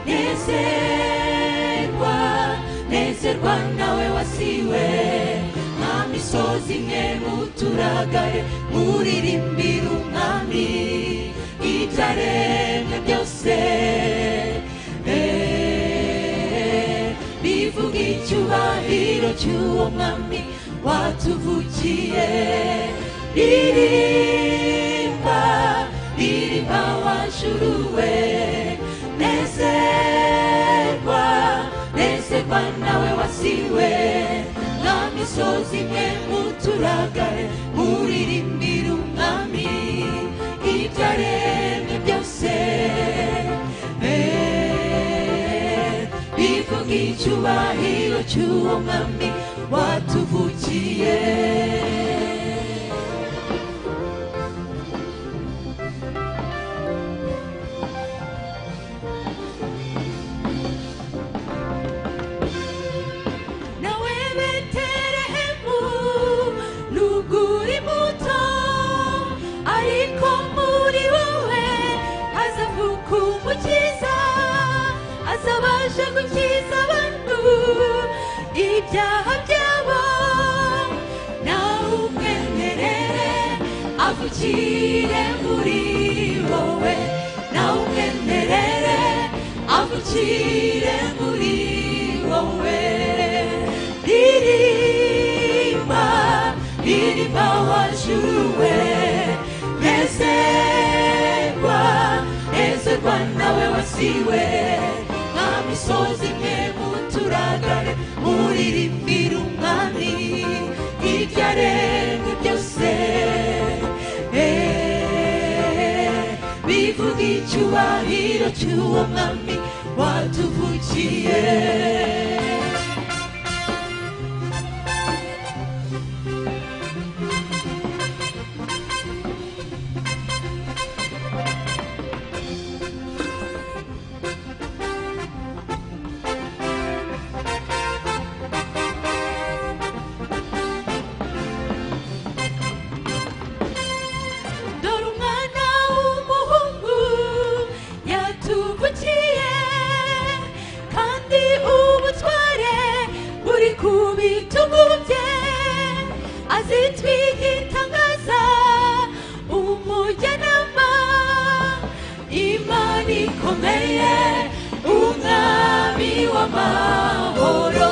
Speaker 4: nezerwa nezerwa nawe wasiwe nka misozi imwe muturagare muririmbira umwami ibyaremwe byose bivuga icyubahiro cy'uwo mwami watuvukiye ririmba ririmba wajuluwe nezerwa nezerwa nawe wasiwe nka misozi imwe muturagare muririmbira umwami ibyaremwe byose bivuga icyubahiro cy'uwo mwami watuvukiye nawe Betelehemu nuguri muto ariko muri wowe hazavuka umukiza azabasha gukiza abantu ibyaha byabo nawe umwemerere avukire muri wowe nawe umwemerere avukire muri wowe ririmba ririmba wajuluwe nezerwa nezerwa nawe wasiwe nka misozi imwe muturagare muririmbira umwami ibyaremwe byose bivuga icyubahiro cy'uwo mwami watuvukiye dore umwana w'umuhungu yatuvukiye kandi ubutware buri ku bitugu bye azitwa igitangaza umujyanama imana ikomeye umwami w'amahoro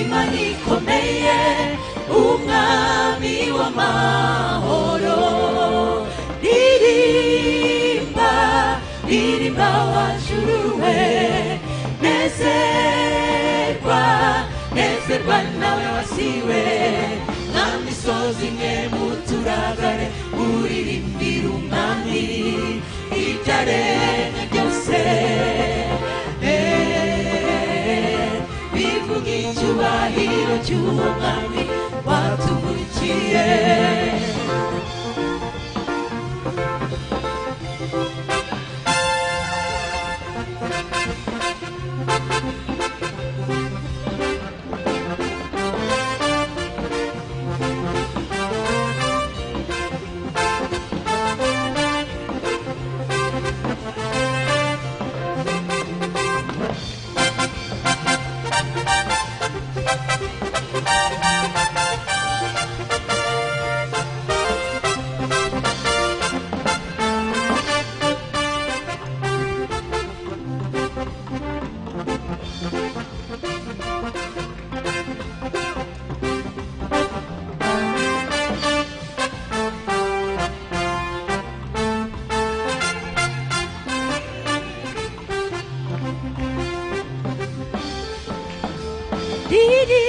Speaker 4: imana ikomeye umwami w'amahoro ririmba ririmba wajuluwe nezerwa nezerwa nawe wasiwe nka misozi imwe muturagare muririmbira umwami ibyaremwe byose bivuga icyubahiro cy'uwo mwami watuvukiye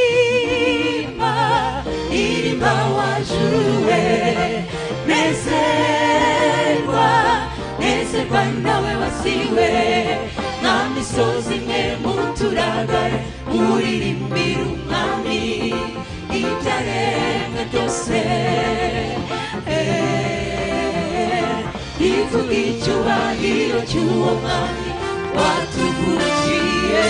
Speaker 4: ririmba ririmba wajuluwe nezerwa nezerwa nawe wasiwe nka misozi imwe muturagare muririmbira umwami ibyaremwe byose bivuga icyubahiro cy'uwo mwami watuvukiye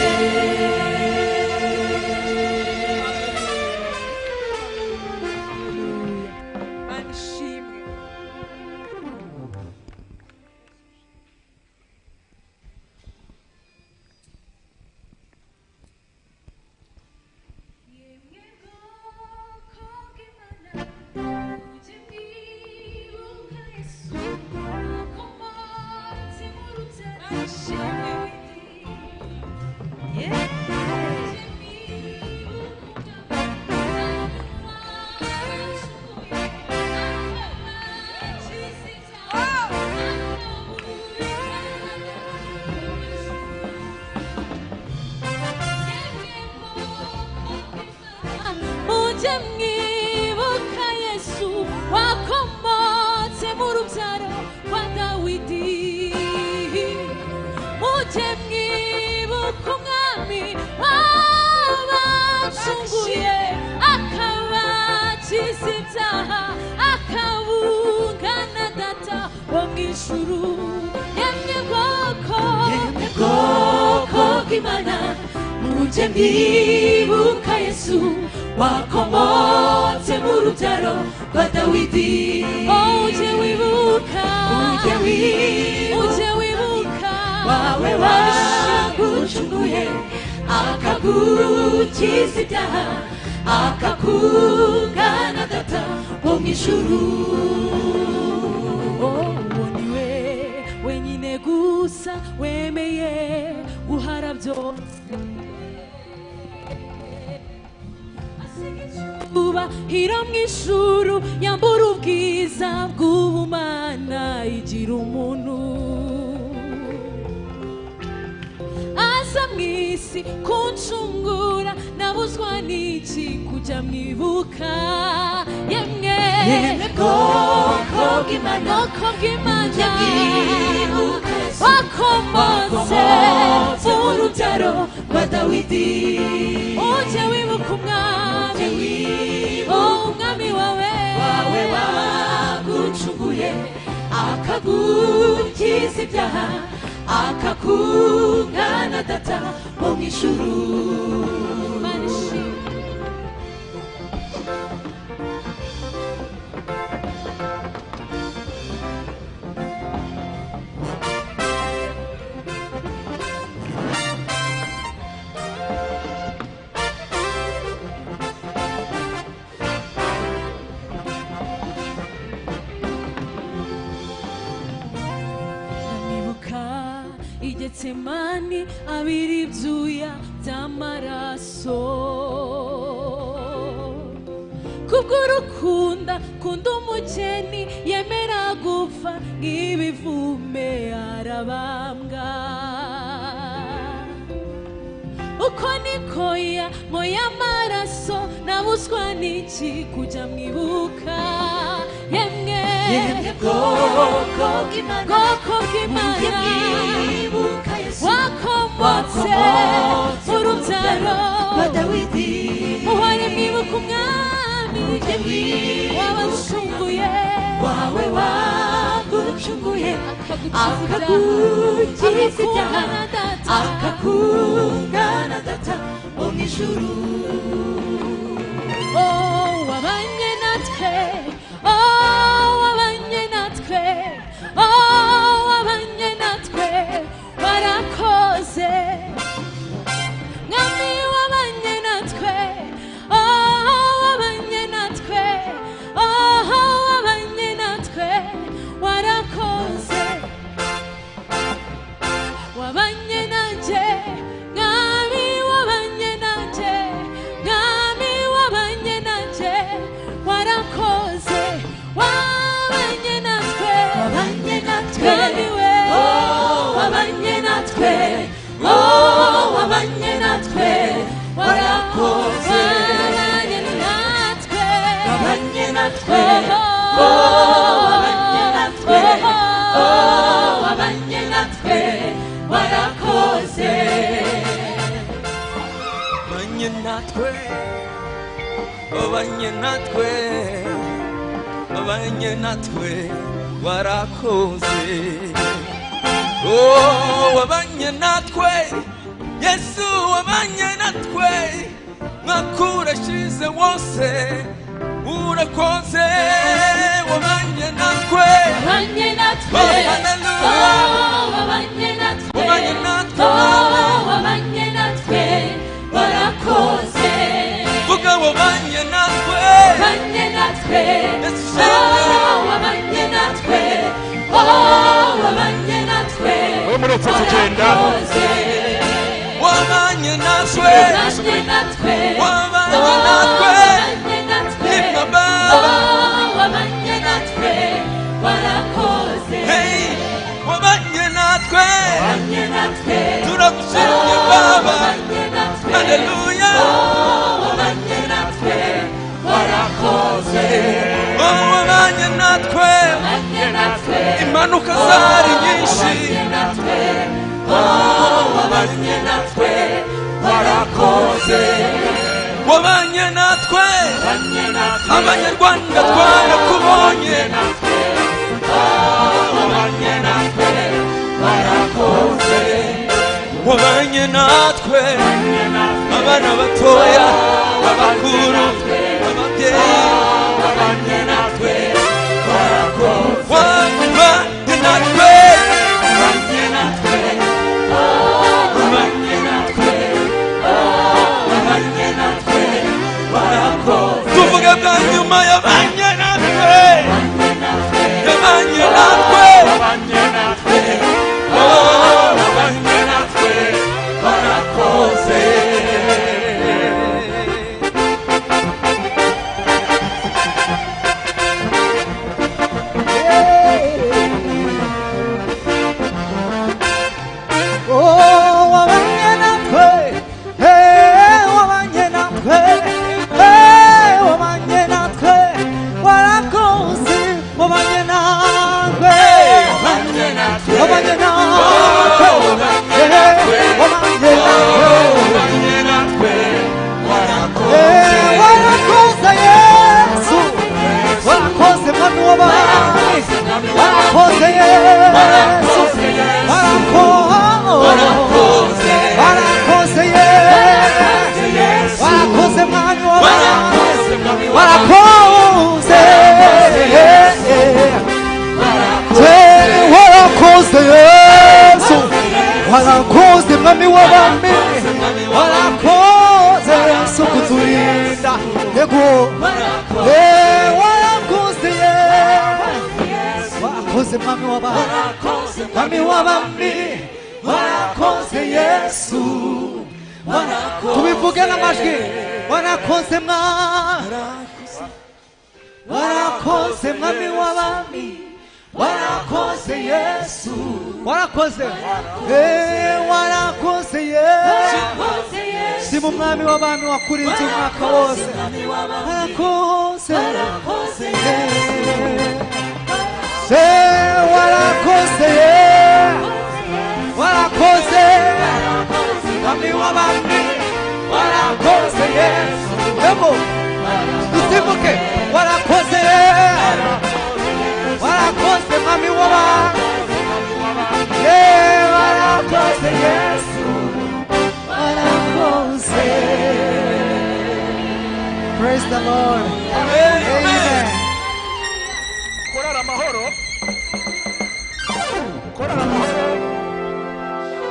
Speaker 4: mw'ijuru yemwe bwoko bw'Imana muje mwibuka Yesu wakomotse mu rubyaro rwa Dawidi uje wibuka wawe wagucunguye akagukiza ibyaha akakungana data wo mw'ijuru uwo niwe wenyine gusa wemeye guhara byose uba hira mw'ijuru yambura ubwiza bw'ubumana igira umuntu aza mw'isi kuncungura nabuzwa n'iki kujya mwibuka yemwe bwoko bw'Imana wakomotse mu rubyaro rwa Dawidi uje wibuka umwami wawe wagucunguye akagukiza ibyaha akakungana data wo mw'ijuru Getsemani abira ibyuya by'amaraso kubw'urukundo kunda umukeni yemera gupfa nk'ibivume arabambwa uko niko yanyoye amaraso nabuzwa n'iki kujya mwibuka yemwe bwoko bw'Imana wakomotse mu rubyaro rwa Dawidi uhore mwibuka umwami wabacunguye wawe wagucunguye akagukiza ibyaha akakungana data wo mw'ijuru wabanye natwe wabanye natwe warakoze mwami wabanye natwe wabanye natwe warakoze wabanye nanjye mwami wabanye nanjye warakoze wabanye natwe mwami we wabanye natwe warakoze wabanye natwe warakoze
Speaker 2: wabanye natwe warakoze wabanye natwe Yesu wabanye natwe mwakurashize wose urakoze wabanye natwe
Speaker 4: wabanye natwe warakoze
Speaker 2: vuga wabanye natwe
Speaker 4: wabanye natwe
Speaker 7: muretse kugenda
Speaker 2: wabanye natwe nimba baba
Speaker 4: wabanye natwe warakoze
Speaker 2: wabanye natwe turagushimye baba haleluya
Speaker 4: wabanye natwe warakoze
Speaker 2: wabanye natwe impanuka zari nyinshi
Speaker 4: wabanye natwe warakoze
Speaker 2: wabanye natwe abanyarwanda twarakubonye
Speaker 4: wabanye
Speaker 2: natwe abana batoya abakuru ababyeyi
Speaker 4: wabanye natwe
Speaker 2: wabanye natwe
Speaker 4: wabanye natwe wabanye natwe wabanye natwe warakoze
Speaker 2: tuvuge bwa nyuma yabanye natwe yabanye natwe
Speaker 4: wabanye natwe wabanye natwe warakoze
Speaker 7: warakoze mwami w'abami warakoze Yesu kuturinda yego warakoze warakoze mwami w'abami warakoze Yesu tubivuge n'amajwi warakoze warakoze mwami w'abami warakoze Yesu warakoze warakoze Yesu si mu mwami w'abami wakurinze umwaka wose warakoze warakoze warakoze mwami w'abami warakoze Yesu yego dusimbuke warakoze warakoze mwami w'abami warakoze Yesu warakoze. Praise the Lord. Amen.
Speaker 8: Korara amahoro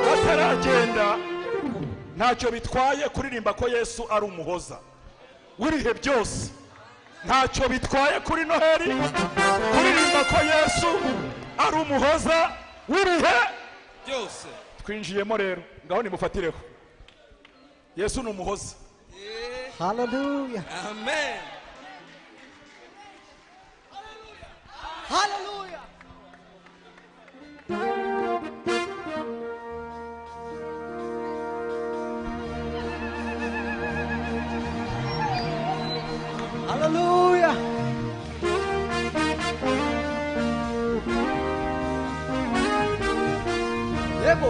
Speaker 8: bataragenda ntacyo bitwaye kuririmba ko Yesu ari umuhoza w'ibihe byose. Ntacyo bitwaye kuri Noheli kuririmba ko Yesu ari umuhoza w'ibihe
Speaker 2: byose.
Speaker 8: Twinjiyemo rero ngaho nimufatireho. Yesu ni umuhoza.
Speaker 7: Hallelujah.
Speaker 2: Amen.
Speaker 7: Hallelujah. Hallelujah. Yebo.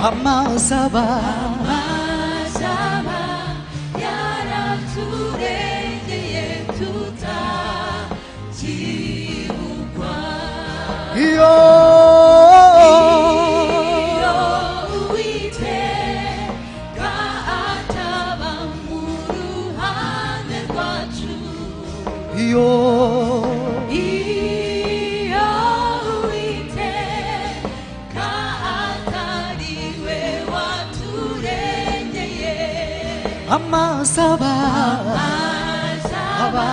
Speaker 7: Amasaba
Speaker 4: yaraturengeye tutakibukwa
Speaker 7: iyo
Speaker 4: Uwiteka ataba mu ruhande rwacu
Speaker 7: amasaba
Speaker 4: Amasaba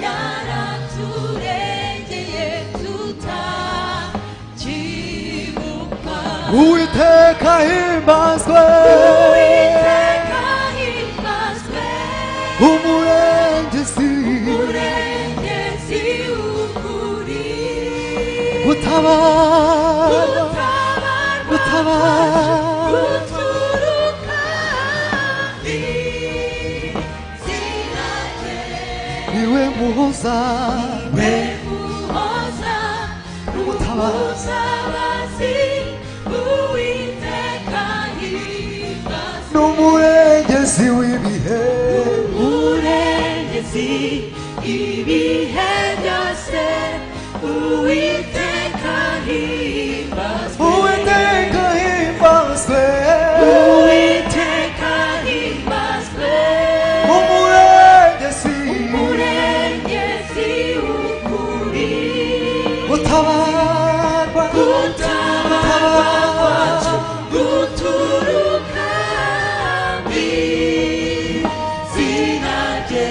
Speaker 4: yaraturengeye tutakibuka.
Speaker 7: Uwiteka himbazwe
Speaker 4: Uwiteka himbazwe,
Speaker 7: umurengezi
Speaker 4: umurengezi w'ukuri.
Speaker 7: gutabarwa
Speaker 4: guturuka izina rye.
Speaker 7: niwe muhoza
Speaker 4: Muhoza umutabazi, Uwiteka himbazwe.
Speaker 7: n'umurengezi w'ibihe
Speaker 4: Umurengezi ibihe byose, Uwiteka himbazwe.
Speaker 7: Uwiteka himbazwe
Speaker 4: Uwiteka himbazwe,
Speaker 7: umurengezi
Speaker 4: umurengezi w'ukuri.
Speaker 7: gutabarwa
Speaker 4: Gutabarwa guturuka mw'izina rye.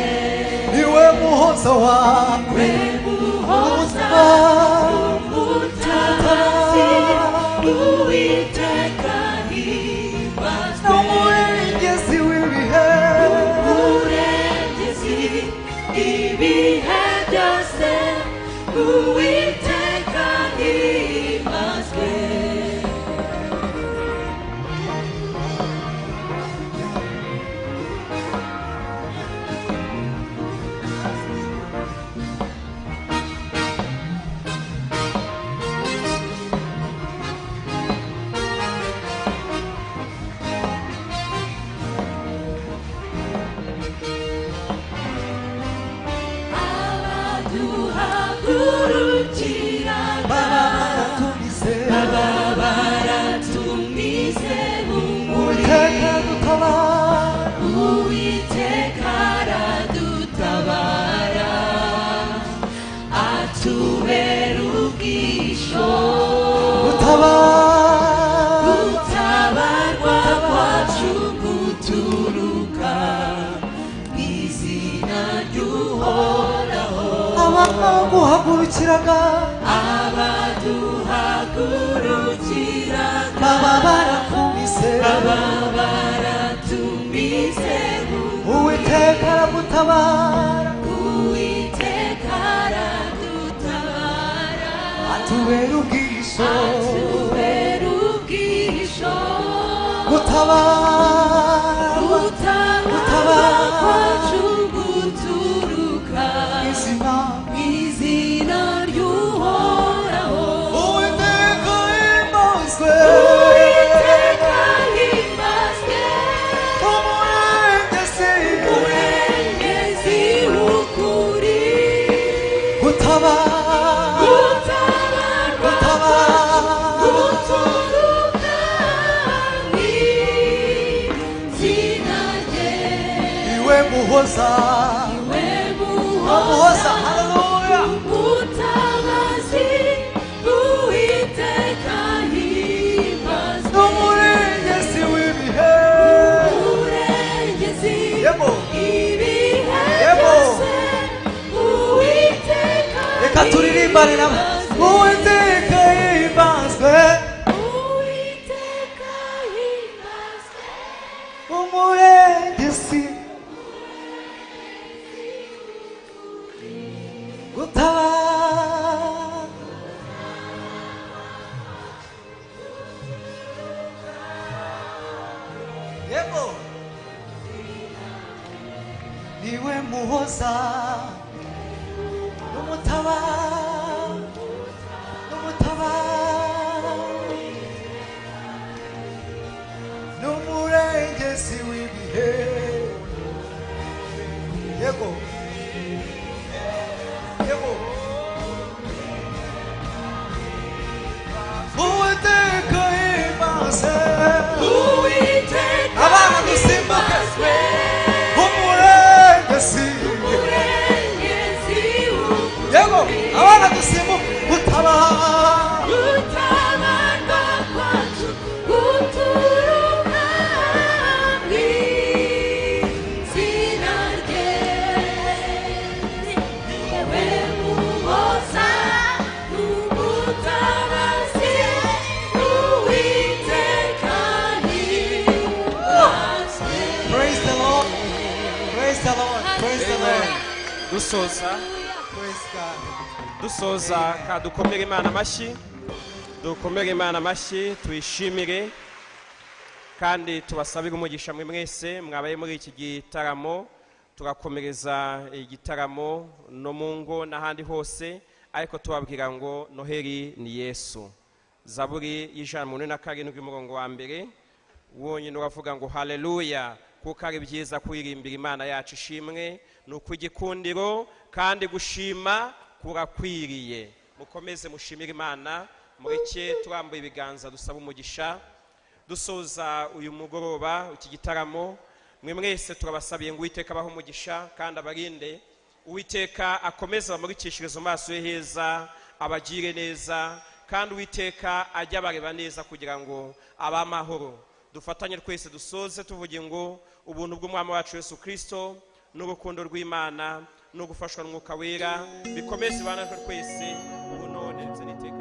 Speaker 7: niwe muhoza wawe
Speaker 4: Muhoza umutabazi, Uwiteka himbazwe.
Speaker 7: n'umurengezi w'ibihe
Speaker 4: Umurengezi ibihe byose, Uwiteka himbazwe. Abaduhagurukira
Speaker 7: baratumize
Speaker 4: baratumize
Speaker 7: Uwiteka dutabara
Speaker 4: Uwiteka aradutabara, atubera ubwisho. Gutabarwa kwacu guturuka mw'izina ry'Uhoraho.
Speaker 7: abaguhagurukiraga
Speaker 4: Abaduhagurukiraga
Speaker 7: baba baratumize
Speaker 4: baratumize
Speaker 7: Uwiteka aragutabara
Speaker 4: Uwiteka aradutabara,
Speaker 7: atubera ubwisho
Speaker 4: atubera ubwisho. Gutabarwa kwacu guturuka
Speaker 7: izina
Speaker 4: mw'izina ry'Uhoraho.
Speaker 7: Uwiteka himbazwe
Speaker 4: Uwiteka himbazwe,
Speaker 7: umurengezi
Speaker 4: umurengezi w'ukuri.
Speaker 7: gutabarwa
Speaker 4: Guturuka mw'izina rye.
Speaker 7: niwe muhoza
Speaker 4: We
Speaker 7: muhoza
Speaker 4: muhoza
Speaker 7: haleluya
Speaker 4: umutabazi, Uwiteka himbazwe.
Speaker 7: n'umurengezi w'ibihe
Speaker 4: Umurengezi
Speaker 7: Yego.
Speaker 4: ibihe
Speaker 7: Yego.
Speaker 4: byose, Uwiteka
Speaker 7: reka turirimbane nawe Uwiteka himbazwe
Speaker 4: Uwiteka himbazwe.
Speaker 7: umurengezi gutabara yego niwe muhoza n'umurengezi w'ibihe yego yego Uwiteka himbazwe
Speaker 4: Uwiteka
Speaker 7: abana dusimbuke
Speaker 4: himbazwe,
Speaker 7: umurengezi
Speaker 4: umurengezi w'ukuri.
Speaker 7: yego abana dusimbuke gutabara
Speaker 4: Gutabarwa kwacu guturuka mw'izina
Speaker 6: dusoza kadukomere Imana amashyi, dukomere Imana amashyi, tuyishimire kandi tubasabire umugisha mwe mwese mwabaye muri iki gitaramo. Turakomereza igitaramo no mu ngo n'ahandi hose, ariko tubabwira ngo Noheli ni Yesu. Zaburi y'147 umurongo wa mbere wonyine uravuga ngo haleluya, kuko ari byiza kuririmbira Imana yacu ishimwe, nuko igikundiro kandi gushima kurakwiriye. Mukomeze mushimire Imana, mureke turambuye ibiganza dusaba umugisha. Dusoza uyu mugoroba iki gitaramo, mwe mwese turabasabiye ngo Uwiteka abahe umugisha kandi abarinde. Uwiteka akomeze bamurikishirize amaso ye heza, abagire neza, kandi Uwiteka ajya bareba neza kugira ngo abe amahoro. Dufatanye twese dusoze tuvuge ngo ubuntu bw'Umwami wacu Yesu Kristo n'urukundo rw'Imana no gufashwa n'Umwuka Wera bikomeze bana twese ubu none ndetse n'iteka.